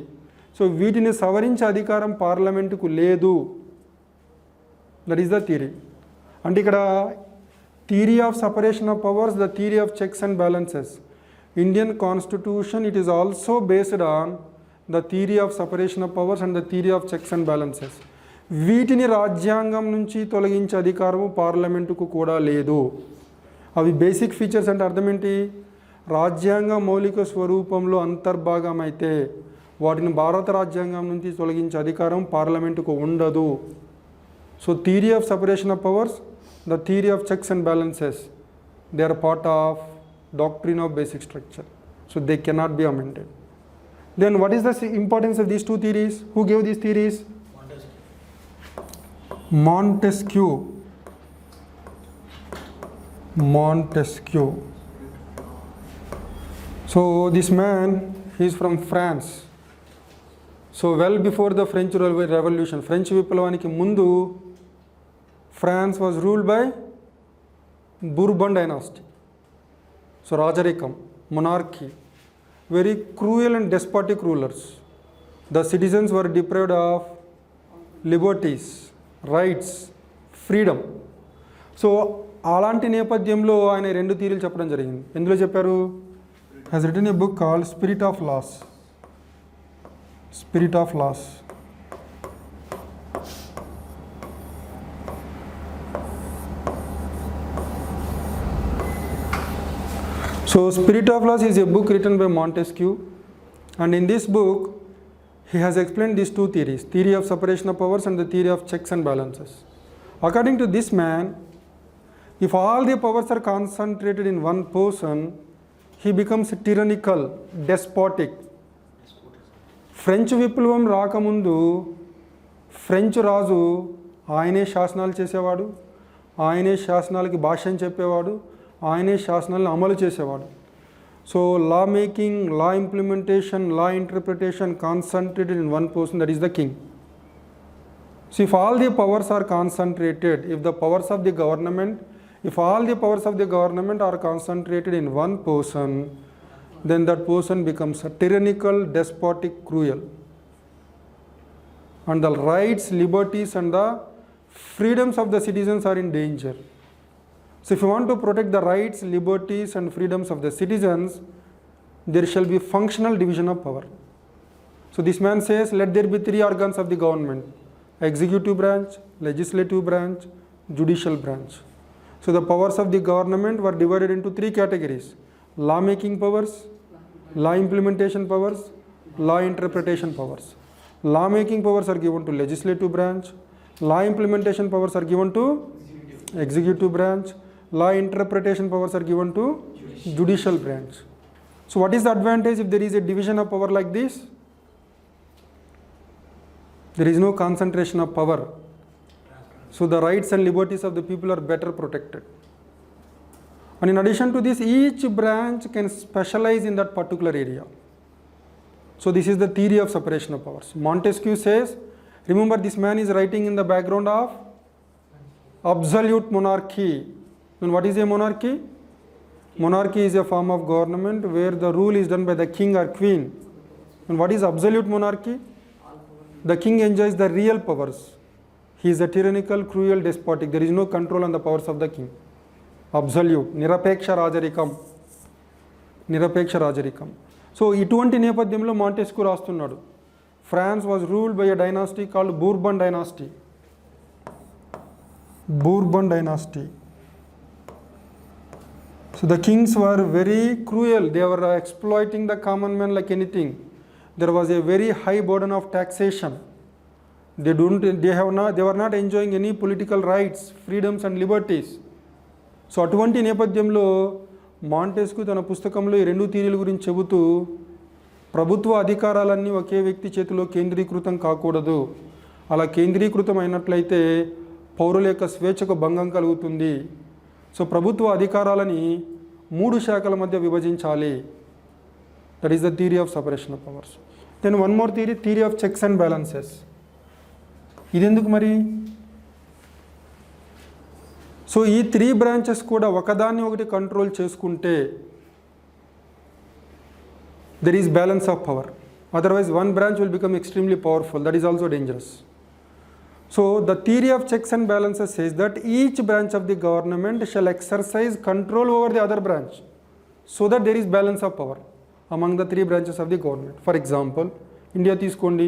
సో వీటిని సవరించే అధికారం పార్లమెంటుకు లేదు. That is the theory. అంటే ఇక్కడ theory of separation of powers, the theory of checks and balances, Indian constitution, it is also based on the theory of separation of powers and the theory of checks and balances. వీటిని రాజ్యాంగం నుంచి తొలగించే అధికారము పార్లమెంటుకు కూడా లేదు. అవి basic features అంటే అర్థం ఏంటి? రాజ్యాంగ మౌలిక స్వరూపంలో అంతర్భాగమైతే వాటిని భారత రాజ్యాంగం నుంచి తొలగించే అధికారం పార్లమెంటుకు ఉండదు. So theory of separation of powers, the theory of checks and balances, they are part of doctrine of basic structure. So they cannot be amended. Then what is the importance of these two theories? Who gave these theories? Montesquieu. Montesquieu. So this man, he is from France. So well before the French Revolution, French విప్లవానికి ముందు France was ruled by Bourbon dynasty. So Rajarikam, monarchy, very cruel and despotic rulers. The citizens were deprived of liberties, rights, freedom. So అలాంటి నేపథ్యంలో ఆయన రెండు థియరీలు చెప్పడం జరిగింది. ఎందులో చెప్పారు? has written a book called Spirit of Laws. Spirit of Laws. So Spirit of Laws is a book written by Montesquieu, and in this book he has explained these two theories, theory of separation of powers and the theory of checks and balances. According to this man, if all the powers are concentrated in one person, he becomes tyrannical, despotic. French విప్లవం రాకముందు French రాజు ఆయనే శాసనాలు చేసేవాడు, ఆయనే శాసనాలకి భాష్యం చెప్పేవాడు, ఆయనే శాసనాలను అమలు చేసేవాడు. So law making, law implementation, law interpretation concentrated in one person, that is the king. So if all the powers are concentrated, if the powers of the government, if all the powers of the government are concentrated in one person, then that person becomes a tyrannical, despotic, cruel. And the rights, liberties and the freedoms of the citizens are in danger. So if you want to protect the rights, liberties and freedoms of the citizens, there shall be functional division of power. So this man says, let there be three organs of the government: executive branch, legislative branch, judicial branch. So the powers of the government were divided into three categories: law making powers, law implementation powers, law interpretation powers. Law making powers are given to legislative branch, law implementation powers are given to executive branch, law interpretation powers are given to judicial branch. So what is the advantage if there is a division of power like this? There is no concentration of power. So the rights and liberties of the people are better protected. And in addition to this, each branch can specialize in that particular area. So this is the theory of separation of powers. Montesquieu says, remember this man is writing in the background of absolute monarchy. And what is a monarchy? Monarchy is a form of government where the rule is done by the king or queen. And what is absolute monarchy? The king enjoys the real powers. He is a tyrannical, cruel, despotic. There is no control on the powers of the king. Absolute. Nirapeksha Rajarikam. Nirapeksha Rajarikam. So, ఇటువంటి నేపథ్యంలో Montesquieu రాస్తున్నాడు. France was ruled by a dynasty called Bourbon dynasty. Bourbon dynasty. So the kings were very cruel. They were exploiting the common man like anything. There was a very high burden of taxation. They were not enjoying any political rights, freedoms and liberties. So అటువంటి నేపథ్యంలో Montesquieu తన పుస్తకంలో ఈ రెండు థియరీల గురించి చెబుతూ ప్రభుత్వ అధికారాలన్నీ ఒకే వ్యక్తి చేతిలో కేంద్రీకృతం కాకూడదు. అలా కేంద్రీకృతం అయినట్లయితే పౌరుల యొక్క స్వేచ్ఛకు భంగం కలుగుతుంది. సో ప్రభుత్వ అధికారాలని మూడు శాఖల మధ్య విభజించాలి. That is the theory of separation of powers. Then one more theory, theory of checks and balances. ఇది ఎందుకు మరి? సో ఈ త్రీ బ్రాంచెస్ కూడా ఒకదాన్ని ఒకటి కంట్రోల్ చేసుకుంటే there is balance of power. Otherwise one branch will become extremely powerful. That is also dangerous. So the theory of checks and balances says that each branch of the government shall exercise control over the other branch. so that there is balance of power among the three branches of the government. For example, India తీసుకోండి,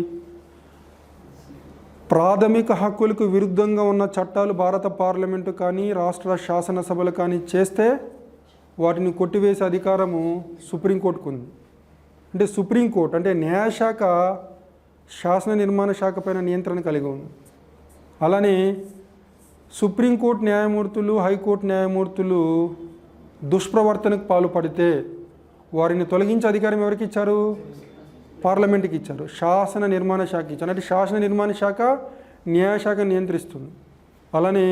ప్రాథమిక హక్కులకు విరుద్ధంగా ఉన్న చట్టాలు భారత parliament కానీ రాష్ట్ర శాసనసభలు కానీ చేస్తే వాటిని కొట్టివేసే అధికారము సుప్రీంకోర్టుకు ఉంది. అంటే సుప్రీంకోర్టు అంటే న్యాయశాఖ శాసన నిర్మాణ శాఖ పైన నియంత్రణ కలిగి ఉంది. అలానే సుప్రీంకోర్టు న్యాయమూర్తులు, హైకోర్టు న్యాయమూర్తులు దుష్ప్రవర్తనకు పాల్పడితే వారిని తొలగించే అధికారం ఎవరికి ఇచ్చారు? పార్లమెంట్కి ఇచ్చారు. శాసన నిర్మాణ శాఖ ఇచ్చారు. అంటే శాసన నిర్మాణ శాఖ న్యాయశాఖ నియంత్రిస్తుంది. అలానే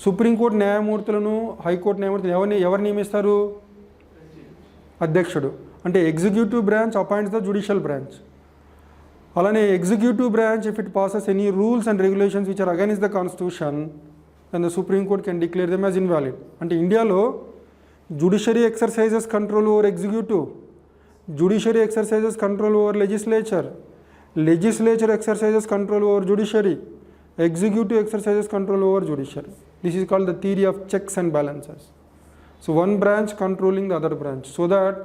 సుప్రీంకోర్టు న్యాయమూర్తులను, హైకోర్టు న్యాయమూర్తులను ఎవరు నియమిస్తారు? అధ్యక్షుడు. అంటే executive branch appoints the judicial branch. అలానే executive branch if it passes any rules and regulations which are against the constitution then the Supreme Court can declare them as invalid. అంటే ఇండియాలో judiciary exercises control over executive, judiciary exercises control over legislature, legislature exercises control over judiciary, executive exercises control over judiciary. This is called the theory of checks and balances. So one branch controlling the other branch so that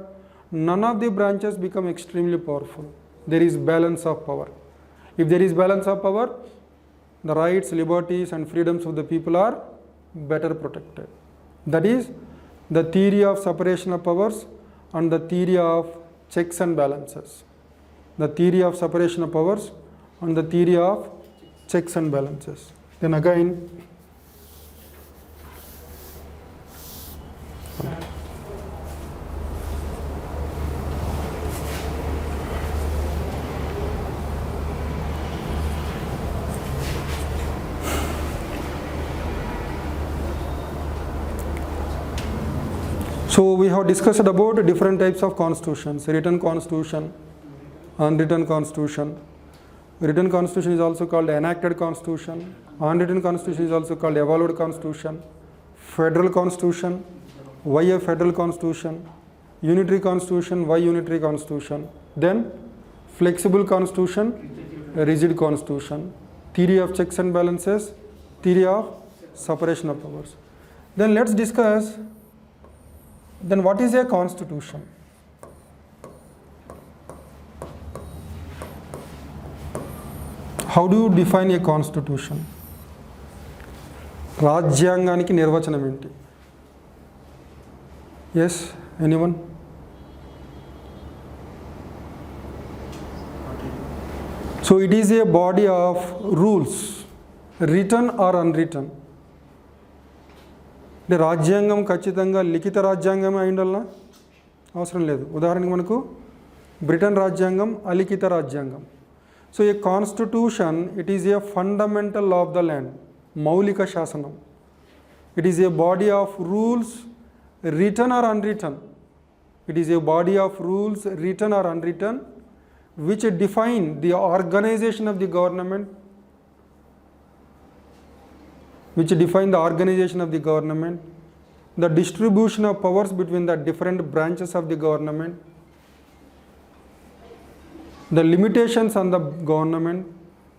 none of the branches become extremely powerful. There is balance of power. If there is balance of power, the rights, liberties and freedoms of the people are better protected. That is the theory of separation of powers and the theory of checks and balances. The theory of separation of powers and the theory of checks and balances. Then again, so we have discussed about different types of constitutions: written constitution, unwritten constitution. Written constitution is also called enacted constitution. Unwritten constitution is also called evolved constitution. Federal constitution, why a federal constitution? Unitary constitution, why unitary constitution? Then flexible constitution, rigid constitution. Theory of checks and balances, theory of separation of powers. Then let's discuss then what is a constitution? How do you define a constitution? రాజ్యాంగానికి నిర్వచనం ఏంటి? Yes, anyone? So it is a body of rules, written or unwritten. అంటే రాజ్యాంగం ఖచ్చితంగా లిఖిత రాజ్యాంగమే అయి ఉండాలనా? అవసరం లేదు. ఉదాహరణకి మనకు బ్రిటన్ రాజ్యాంగం అలిఖిత రాజ్యాంగం. So a constitution it is a fundamental law of the land, మౌలిక శాసనం. It is a body of rules written or unwritten. It is a body of rules written or unwritten which define the organization of the government, which define the organization of the government, the distribution of powers between the different branches of the government, the limitations on the government,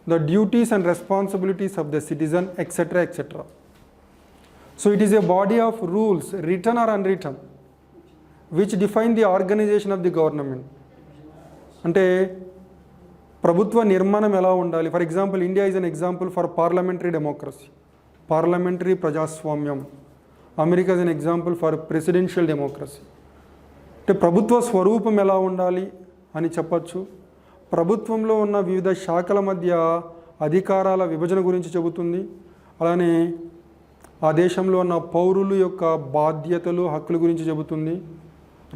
the duties and responsibilities of the citizen, etc., etc. So it is a body of rules, written or unwritten, which define the organization of the government. అంటే ప్రభుత్వ నిర్మాణం ఎలా ఉండాలి? For example, India is an example for parliamentary democracy, parliamentary ప్రజాస్వామ్యం. America is an example for presidential democracy. అంటే ప్రభుత్వ స్వరూపం ఎలా ఉండాలి అని చెప్పచ్చు. ప్రభుత్వంలో ఉన్న వివిధ శాఖల మధ్య అధికారాల విభజన గురించి చెబుతుంది. అలానే ఆ దేశంలో ఉన్న పౌరుల యొక్క బాధ్యతలు, హక్కుల గురించి చెబుతుంది.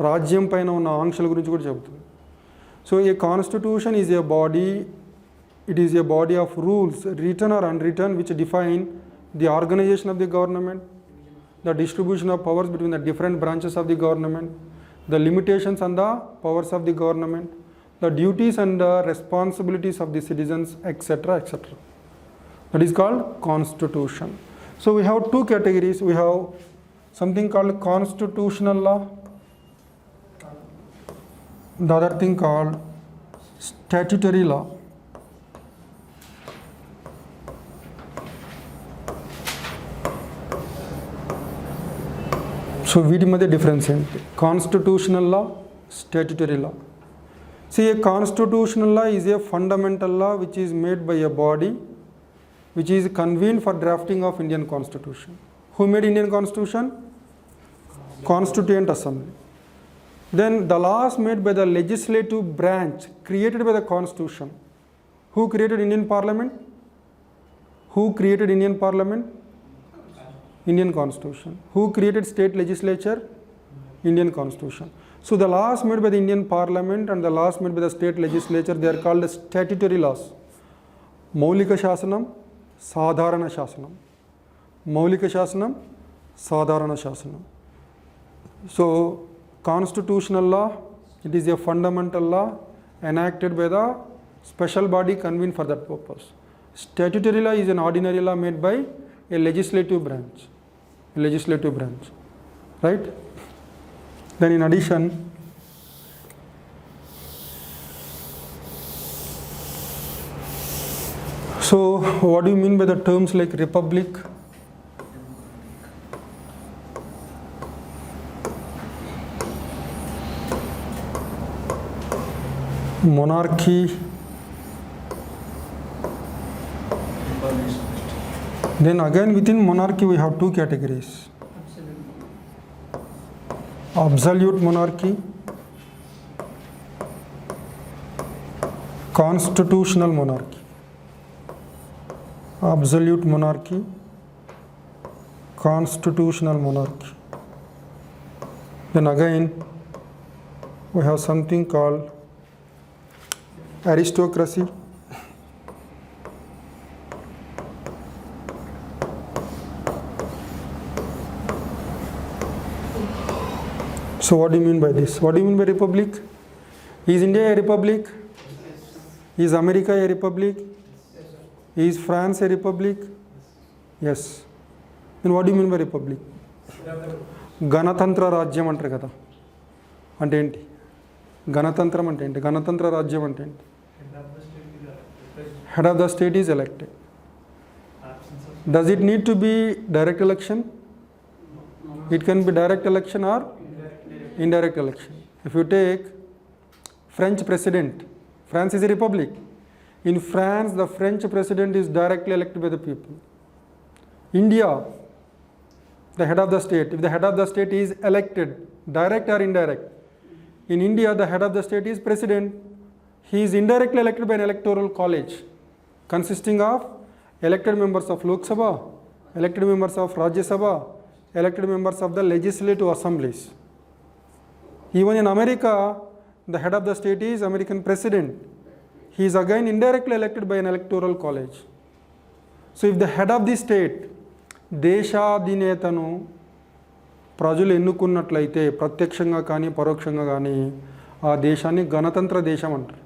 రాజ్యం పైన ఉన్న ఆంక్షల గురించి కూడా చెబుతుంది. So a constitution is a body, it is a body of rules, written or unwritten, which define the organization of the government, the distribution of powers between the different branches of the government, the limitations on the powers of the government, the duties and the responsibilities of the citizens, etc., etc. That is called constitution. So we have two categories. We have something called constitutional law, the other thing called statutory law. So వీటి మధ్య difference ఏంటి? Constitutional law, statutory law. See, a constitutional law is a fundamental law which is made by a body which is convened for drafting of Indian Constitution. Who made Indian Constitution? Constituent Assembly. Then the laws made by the legislative branch created by the Constitution. Who created Indian Parliament? Who created Indian Parliament? Indian Constitution. Who created state legislature? Indian Constitution. So the laws made by the Indian Parliament and the laws made by the state legislature, they are called statutory laws. Maulika Shasanam, Sadharana Shasanam. Maulika Shasanam, Sadharana Shasanam. So constitutional law, it is a fundamental law enacted by the special body convened for that purpose. Statutory law is an ordinary law made by a legislative branch. Legislative branch, right? Then in addition, so what do you mean by the terms like republic, monarchy, then again within monarchy we have two categories: absolute monarchy, constitutional monarchy. Absolute monarchy, constitutional monarchy. Then again we have something called aristocracy, so what do you mean by this? What do you mean by republic? Is India a republic? Is America a republic? Is France a republic? Yes. Then what do you mean by republic? గణతంత్ర రాజ్యం అంటారు కదా, అంటే ఏంటి? గణతంత్రం అంటే ఏంటి? గణతంత్ర రాజ్యం అంటే ఏంటి? Head of the state is elected. Does it need to be direct election? It can be direct election or indirect election. If you take French president, France is a republic. In France, the French president is directly elected by the people. India, the head of the state, if the head of the state is elected, direct or indirect, in India, the head of the state is president. He is indirectly elected by an electoral college consisting of elected members of Lok Sabha, elected members of Rajya Sabha, elected members of the legislative assemblies. Even in America, the head of the state is American president. He is again indirectly elected by an electoral college. So if the head of the state, దేశాధినేతను ప్రజలు ఎన్నుకున్నట్లయితే ప్రత్యక్షంగా కానీ పరోక్షంగా కానీ ఆ దేశాన్ని గణతంత్ర దేశం అంటారు.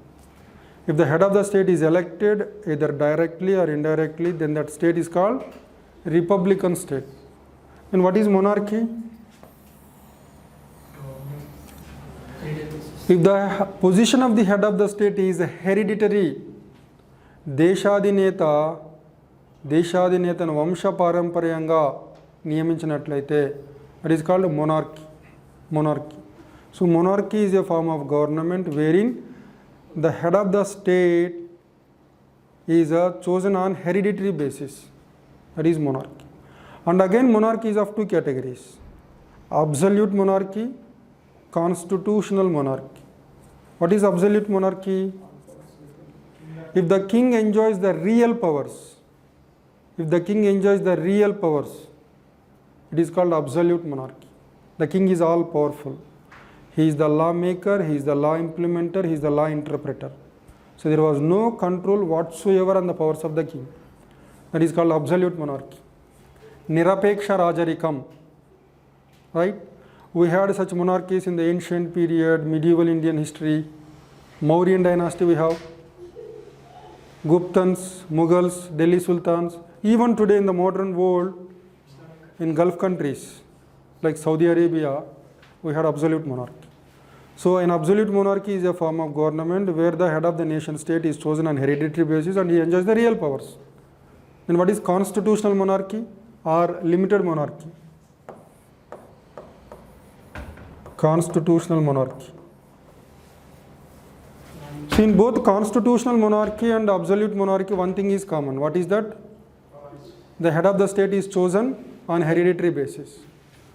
If the head of the state is elected either directly or indirectly, then that state is called republican state. And what is monarchy? If the position of the head of the state is hereditary, దేశాధినేతను వంశపారంపర్యంగా నియమించినట్లయితే that is called monarchy. So monarchy is a form of government wherein the head of the state is chosen on hereditary basis. That is monarchy. And again monarchy is of two categories: absolute monarchy, constitutional monarchy. What is absolute monarchy? If the king enjoys the real powers, it is called absolute monarchy. The king is all powerful. He is the lawmaker, he is the law implementer, he is the law interpreter. So there was no control whatsoever on the powers of the king. That is called absolute monarchy. Nirapeksha Rajarikam, right? We had such monarchies in the ancient period, medieval Indian history, Mauryan dynasty we have, Guptans, Mughals, Delhi Sultans. Even today in the modern world, in Gulf countries like Saudi Arabia, we had absolute monarchy. So an absolute monarchy is a form of government where the head of the nation state is chosen on hereditary basis and he enjoys the real powers. Then what is constitutional monarchy or limited monarchy? Constitutional monarchy. So in both constitutional monarchy and absolute monarchy, one thing is common. What is that? The head of the state is chosen on hereditary basis.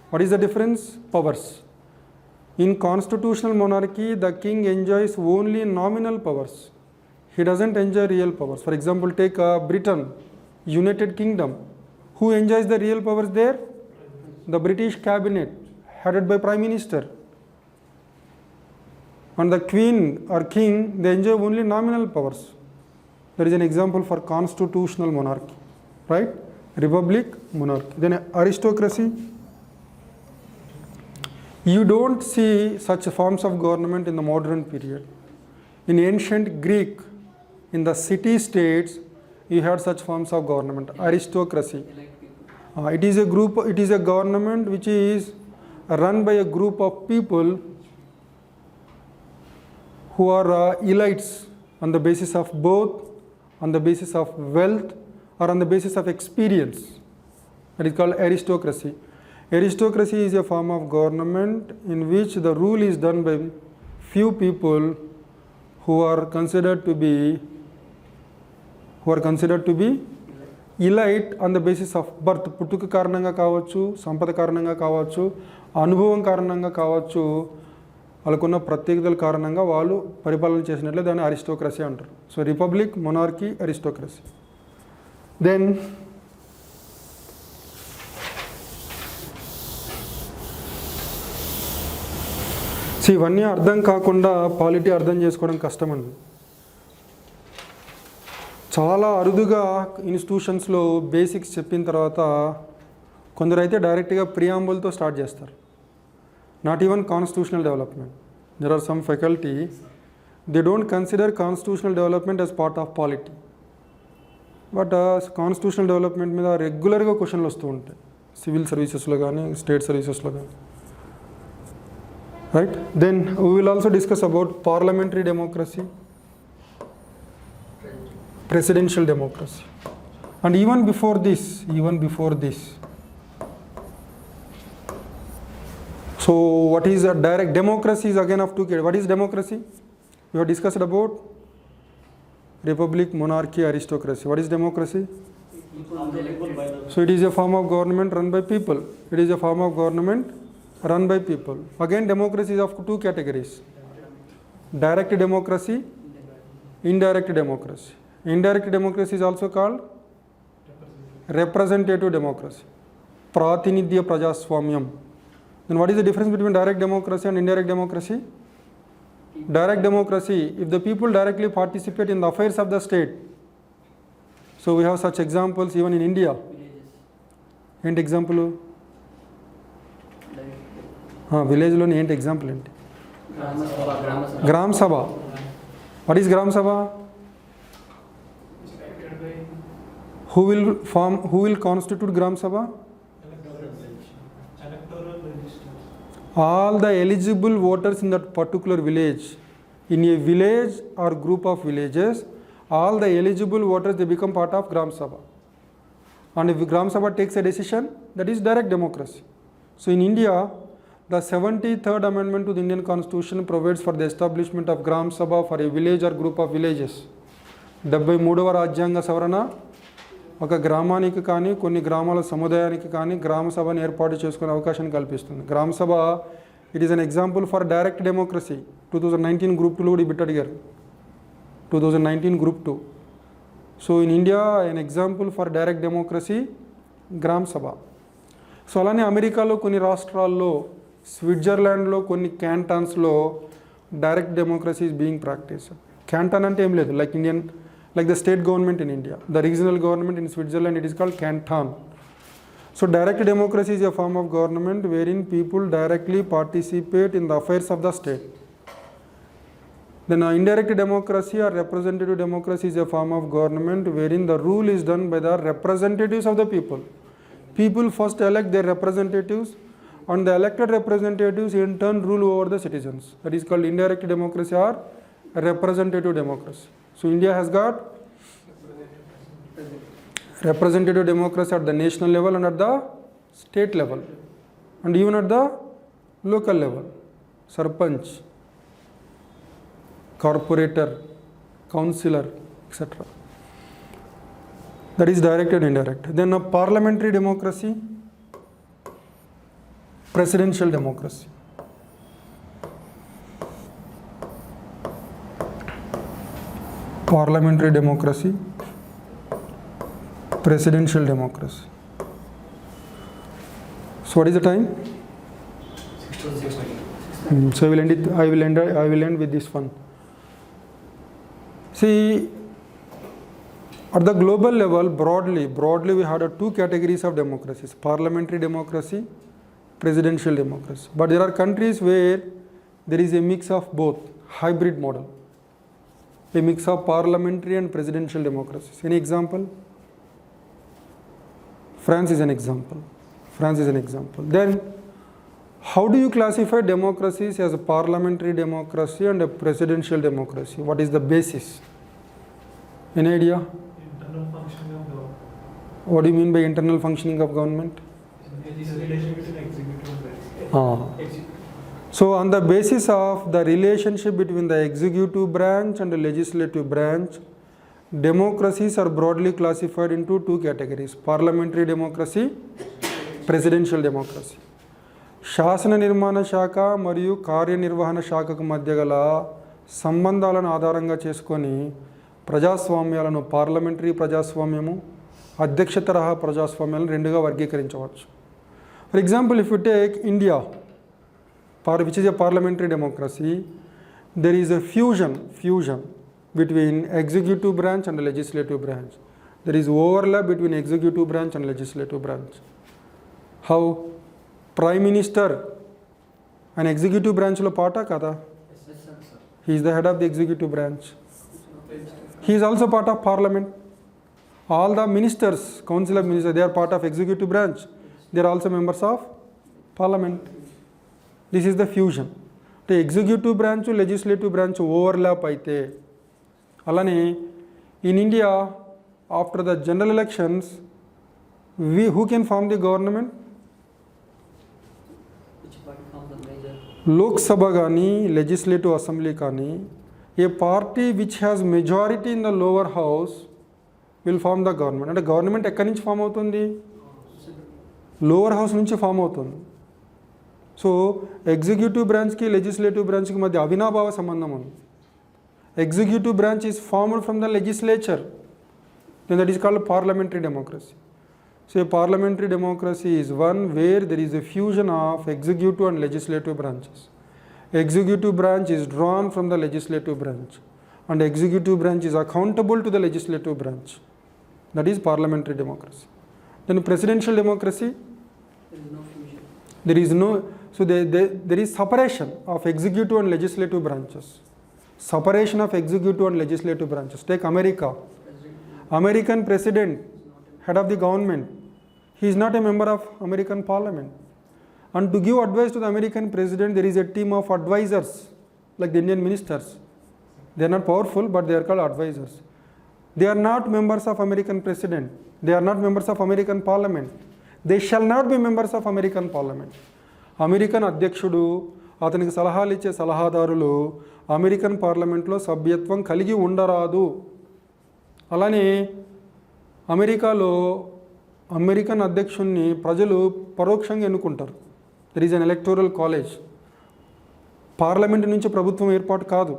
What is the difference? Powers. In constitutional monarchy, the king enjoys only nominal powers. He doesn't enjoy real powers. For example, take Britain, United Kingdom. Who enjoys the real powers there? The British cabinet, headed by Prime Minister. And the queen or king, they enjoy only nominal powers. There is an example for constitutional monarchy, right? Republic, monarchy. Then aristocracy. You don't see such forms of government in the modern period. In ancient Greek, in the city-states, you had such forms of government. Aristocracy. It is a government which is run by a group of people who are elites on the basis of birth, on the basis of wealth, or on the basis of experience. That is called aristocracy. Aristocracy is a form of government in which the rule is done by few people who are considered to be elite on the basis of birth. పుట్టుక కారణంగా కావచ్చు, సంపద కారణంగా కావచ్చు, అనుభవం కారణంగా కావచ్చు, వాళ్ళకున్న ప్రత్యేకతల కారణంగా వాళ్ళు పరిపాలన చేసినట్లే దాన్ని అరిస్టోక్రసీ అంటారు. So republic, monarchy, aristocracy. Then ఇవన్నీ అర్థం కాకుండా పాలిటీ అర్థం చేసుకోవడం కష్టమండి. చాలా అరుదుగా ఇన్స్టిట్యూషన్స్లో బేసిక్స్ చెప్పిన తర్వాత కొందరైతే డైరెక్ట్గా ప్రియాంబుల్తో స్టార్ట్ చేస్తారు. Not even constitutional development. There are some faculty, they don't consider constitutional development as part of polity. But constitutional development మీద రెగ్యులర్గా క్వశ్చన్లు వస్తూ ఉంటాయి, సివిల్ సర్వీసెస్లో కానీ స్టేట్ సర్వీసెస్లో కానీ, right. Then we will also discuss about parliamentary democracy, presidential democracy, and even before this. So what is a direct democracy is again of two categories. What is democracy? We have discussed about republic, monarchy, aristocracy. What is democracy? So it is a form of government run by people. It is a form of government run by people. Again, democracy is of two categories: direct democracy, indirect democracy. Indirect democracy is also called representative democracy, ప్రాతినిధ్య ప్రజాస్వామ్యం. Then what is the difference between direct democracy and indirect democracy? Direct democracy, if the people directly participate in the affairs of the state. So we have such examples even in India. ఏంటి example? విలేజ్లోని ఏంటి example ఏంటి? గ్రామ సభ. What is గ్రామ సభ? Who will constitute Gram Sabha? All the eligible voters in that particular village. In a village or group of villages, all the eligible voters, they become part of Gram Sabha. And if Gram Sabha takes a decision, that is direct democracy. So in India, the 73rd amendment to the Indian Constitution provides for the establishment of Gram Sabha for a village or group of villages. 73వ రాజ్యాంగ సవరణ ఒక గ్రామానికి కానీ కొన్ని గ్రామాల సముదాయానికి కానీ గ్రామ సభను ఏర్పాటు చేసుకునే అవకాశం కల్పిస్తుంది. Gram sabha, it is an example for direct democracy. 2019 group 2లో కూడా బిట్ అడిగారు, 2019 group 2. So in India an example for direct democracy gram sabha. So అలానే అమెరికాలో కొన్ని రాష్ట్రాల్లో, స్విట్జర్లాండ్లో కొన్ని క్యాంటాన్స్లో direct democracy is being practice. Canton అంటే ఏం లేదు, like the state government in India, the regional government in Switzerland, it is called canton. So direct democracy is a form of government wherein people directly participate in the affairs of the state. Then indirect democracy or representative democracy is a form of government wherein the rule is done by the representatives of the people. People first elect their representatives, and the elected representatives in turn rule over the citizens. That is called indirect democracy or representative democracy. So India has got representative democracy at the national level and at the state level and even at the local level. sarpanch, corporator, councillor, etc. That is direct and indirect. Then a parliamentary democracy, presidential democracy. Parliamentary democracy, presidential democracy. So what is the time? 6:06. So I will end with this one. See, at the global level, broadly we had two categories of democracies: parliamentary democracy, presidential democracy. But there are countries where there is a mix of both, hybrid model, a mix of parliamentary and presidential democracies. Any example? France is an example. Then, how do you classify democracies as a parliamentary democracy and a presidential democracy? What is the basis? Any idea? Internal functioning of government. What do you mean by internal functioning of government? It is a relation between executive and legislative. So on the basis of the relationship between the executive branch and the legislative branch, democracies are broadly classified into two categories: parliamentary democracy, presidential democracy. శాసన నిర్మాణ శాఖ మరియు కార్యనిర్వహణ శాఖకు మధ్య గల సంబంధాలను ఆధారంగా చేసుకొని ప్రజాస్వామ్యాలను పార్లమెంటరీ ప్రజాస్వామ్యము, అధ్యక్ష తరహా ప్రజాస్వామ్యాలను రెండుగా వర్గీకరించవచ్చు. For example, if you take India, which is a parliamentary democracy, there is a fusion between executive branch and legislative branch. There is overlap between executive branch and legislative branch. How? Prime Minister an executive branch lo part kada? He is the head of the executive branch. He is also part of parliament. All the ministers, council of ministers, they are part of executive branch. They are also members of parliament. This is the fusion. The executive branch, legislative branch overlap aite. Alane, in India, after the general elections, who can form the government? Lok Sabha gaani, legislative assembly gaani, a party which has majority in the lower house will form the government. And the government ekkadi nunchi form avutundi? Lower house nunchi form avutundi. So, executive branch ki legislative branch ki madhya avinabhava sambandham undi. Executive branch is formed from the legislature. Then that is called parliamentary democracy. So, a parliamentary democracy is one where there is a fusion of executive and legislative branches. Executive branch is drawn from the legislative branch, and executive branch is accountable to the legislative branch. That is parliamentary democracy. Then presidential democracy, there is no, so there is separation of executive and legislative branches. Separation of executive and legislative branches. Take America. American president, head of the government, he is not a member of American parliament. And to give advice to the American president, there is a team of advisors, like the Indian ministers. They are not powerful, but they are called advisors. They are not members of American president. They are not members of American parliament. They shall not be members of American parliament. American అధ్యక్షుడు, అతనికి సలహాలు ఇచ్చే సలహాదారులు American పార్లమెంట్లో సభ్యత్వం కలిగి ఉండరాదు. అలానే అమెరికాలో అమెరికన్ అధ్యక్షుడిని ప్రజలు పరోక్షంగా ఎన్నుకుంటారు. There is an electoral college. Parliament నుంచి ప్రభుత్వం ఏర్పాటు కాదు.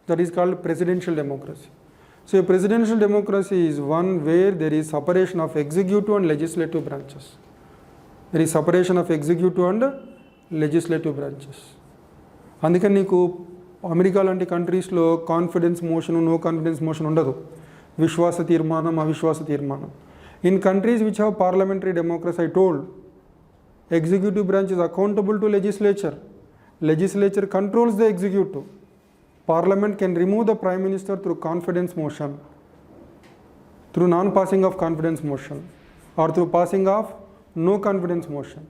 That is called presidential democracy. So a presidential democracy is one where there is separation of executive and legislative branches. There is separation of executive and legislative branches. అందుకని నీకు America లాంటి కంట్రీస్లో confidence motion, no confidence motion ఉండదు. విశ్వాస తీర్మానం, అవిశ్వాస తీర్మానం. In countries which have parliamentary democracy, I told, executive branch is accountable to legislature. Legislature controls the executive. Parliament can remove the prime minister through confidence motion, through non-passing of confidence motion, or through passing of no confidence motion.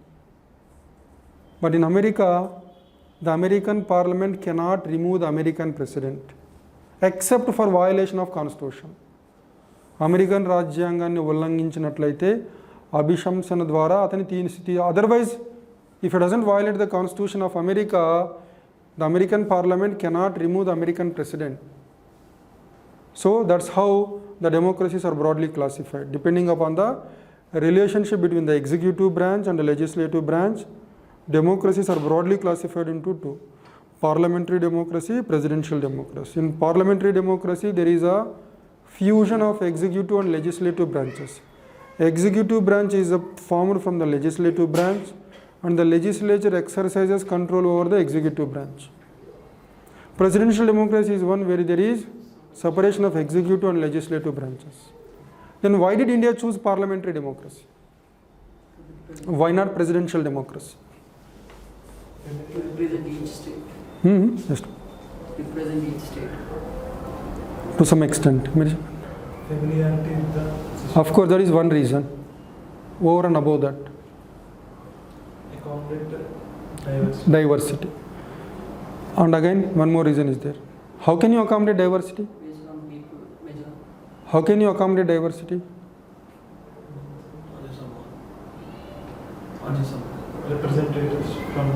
But in America, the American parliament cannot remove the American president, except for violation of constitution. American రాజ్యాంగాన్ని ఉల్లంఘించినట్లయితే అభిశంసన ద్వారా అతని otherwise If it doesn't violate the Constitution of America, the American Parliament cannot remove the American president. So that's how the democracies are broadly classified, depending upon the relationship between the executive branch and the legislative branch. Democracies are broadly classified into two: parliamentary democracy, presidential democracy. In parliamentary democracy, there is a fusion of executive and legislative branches. Executive branch is formed from the legislative branch, and the legislature exercises control over the executive branch. Presidential democracy is one where there is separation of executive and legislative branches. Then why did India choose parliamentary democracy? Why not presidential democracy? To represent each state. Yes. Represent each state. To some extent. Familiarity with the system. Of course, there is one reason. Over and above that, Accommodate diversity. diversity. And again, one more reason is there. How can you accommodate diversity? Based on people, major. How can you accommodate diversity? Representatives from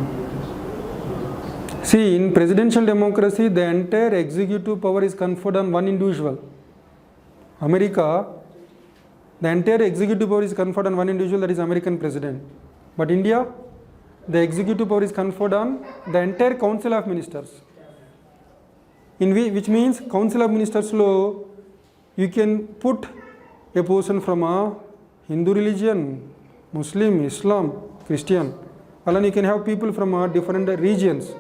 See, in presidential democracy, the entire executive power is conferred on one individual. America, the entire executive power is conferred on one individual, that is American president. But India, the executive power is conferred on the entire council of ministers. Which means council of ministers law, you can put a person from a Hindu religion, Muslim, Islam, Christian. And you can have people from different regions.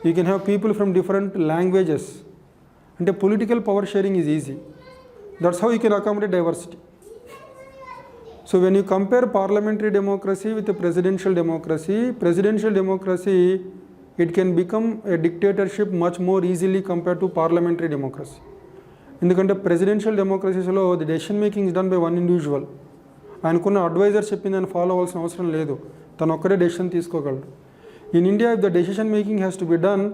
You can have people from different languages. And the political power sharing is easy. That's how you can accommodate diversity. So when you compare parliamentary democracy with the presidential democracy, it can become a dictatorship much more easily compared to parliamentary democracy. ఎందుకంటే presidential డెమోక్రసీస్లో the decision making is done by one individual. ఆయనకున్న advisor చెప్పింది ఆయన follow అవ్వాల్సిన అవసరం లేదు, తను ఒక్కడే డెసిషన్ తీసుకోగలడు. In India if the decision making has to be done,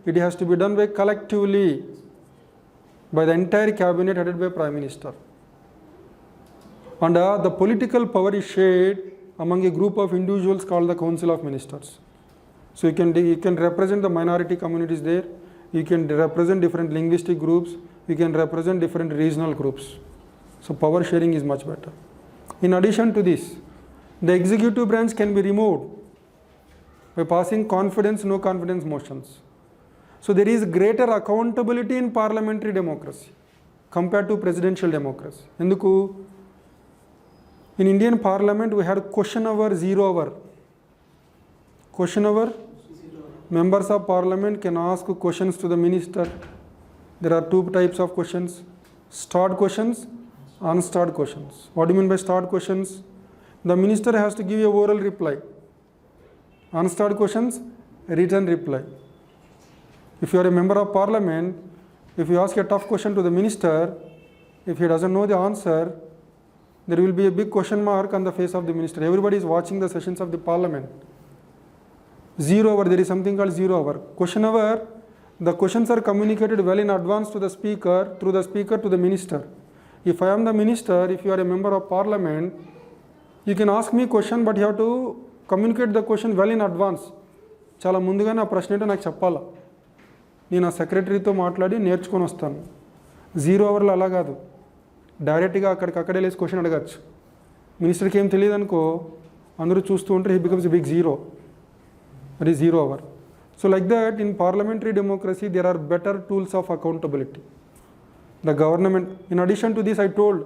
it has to be done by collectively by the entire cabinet headed by Prime Minister. And the political power is shared among a group of individuals called the Council of Ministers. So you can represent the minority communities there, you can represent different linguistic groups, you can represent different regional groups. So power sharing is much better. In addition to this, the executive branch can be removed by passing confidence, no confidence motions. So there is greater accountability in parliamentary democracy compared to presidential democracy. Enduku? In Indian Parliament we had question hour, 0 hour. Question hour, members of parliament can ask questions to the minister. There are two types of questions: start questions, unstart questions. What do you mean by start questions? The minister has to give a oral reply. Unstart questions, written reply. If you are a member of parliament, if you ask a tough question to the minister, if he doesn't know the answer, there will be a big question mark on the face of the minister. Everybody is watching the sessions of the parliament. 0 hour, there is something called 0 hour. Question hour, the questions are communicated well in advance to the speaker, through the speaker to the minister. If I am the minister, if you are a member of parliament, you can ask me question, but you have to communicate the question well in advance. చాలా ముందుగానే ఆ ప్రశ్న ఏంటో నాకు చెప్పాలా, నేను ఆ సెక్రటరీతో మాట్లాడి నేర్చుకొని వస్తాను. 0 అవర్లో అలా కాదు, డైరెక్ట్గా అక్కడికక్కడే లేసి క్వశ్చన్ అడగచ్చు. మినిస్టర్కి ఏం తెలియదు అనుకో, అందరూ చూస్తూ ఉంటే హీ బికమ్స్ బిగ్ జీరో. అది 0 hour. So like that, in parliamentary democracy there are better tools of accountability. The government, in addition to this, I told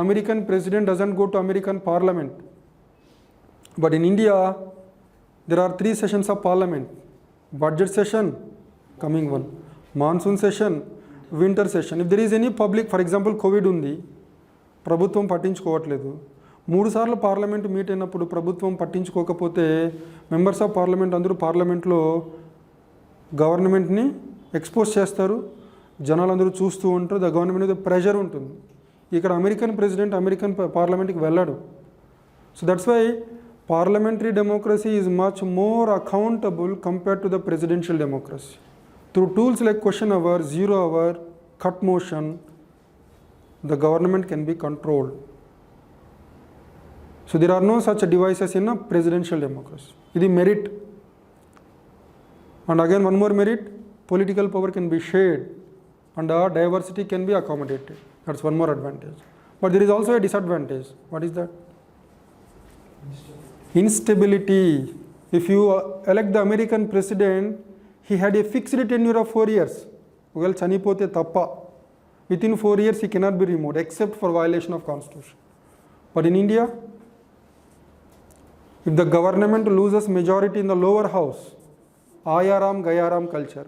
American president doesn't go to American parliament. But in India there are 3 sessions of parliament: budget session, coming one, monsoon session, winter session. If there is any public, for example Covid ఉంది, ప్రభుత్వం పట్టించుకోవట్లేదు, 3 సార్లు parliament meet అయినప్పుడు ప్రభుత్వం పట్టించుకోకపోతే members of parliament అందరూ పార్లమెంట్లో గవర్నమెంట్ని ఎక్స్పోజ్ చేస్తారు, జనాలందరూ చూస్తూ ఉంటారు, ద గవర్నమెంట్ మీద ప్రెషర్ ఉంటుంది. ఇక్కడ అమెరికన్ ప్రెసిడెంట్ అమెరికన్ పార్లమెంట్కి వెళ్ళాడు. So that's why parliamentary democracy is much more accountable compared to the presidential democracy. Through tools like question hour, 0 hour, cut motion, the government can be controlled. So there are no such devices in a presidential democracy. It is merit. And again, one more merit, political power can be shared and diversity can be accommodated. That's one more advantage. But there is also a disadvantage. What is that? Instability. If you elect the American president, he had a fixed tenure of 4 years. Well, chanipote tappa. Within 4 years, he cannot be removed except for violation of constitution. But in India, if the government loses majority in the lower house, Ayaram Gayaram culture.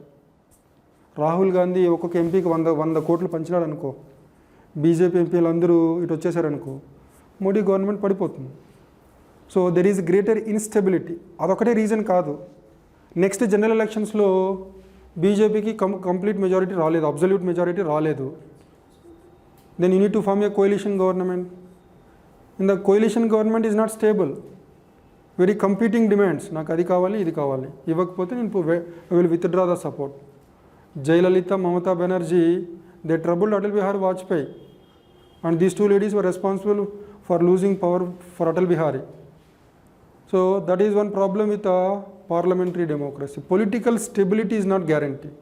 Rahul Gandhi ఒక్కొక్క ఎంపీకి 100 కోట్లు పంచినాడు అనుకో, BJP ఎంపీలు అందరూ ఇటు వచ్చేసారనుకో, Modi government పడిపోతుంది. So there is greater instability. అదొకటే రీజన్ కాదు. నెక్స్ట్ జనరల్ ఎలక్షన్స్లో బీజేపీకి కంప్లీట్ మెజారిటీ రాలేదు, అబ్సల్యూట్ మెజారిటీ రాలేదు. Then you need to form a coalition government. In the coalition government is not stable. Very competing demands. నాకు అది కావాలి, ఇది కావాలి, ఇవ్వకపోతే నేను will withdraw the support. Jayalalitha, Mamata Banerjee, they troubled Atal Bihari Vajpayee, and these two ladies were responsible for losing power for Atal Bihari. So that is one problem with a parliamentary democracy. Political stability is not guaranteed.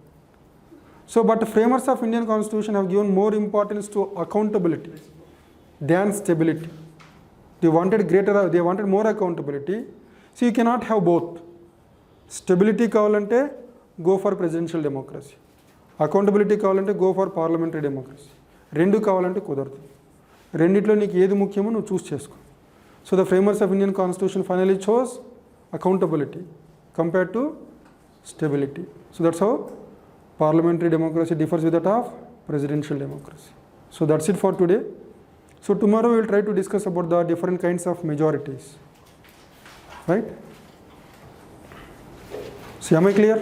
So, but the framers of Indian Constitution have given more importance to accountability than stability. They wanted more accountability. So you cannot have both. Stability kavalante, go for presidential democracy. Accountability కావాలంటే go for parliamentary democracy. రెండు కావాలంటే కుదరదు. రెండిట్లో నీకు ఏది ముఖ్యమో నువ్వు choose చేసుకో. So the framers of Indian constitution finally chose accountability compared to stability. So that's how parliamentary democracy differs with that of presidential democracy. So that's it for today. So tomorrow we will try to discuss about the different kinds of majorities. Right? So am I clear?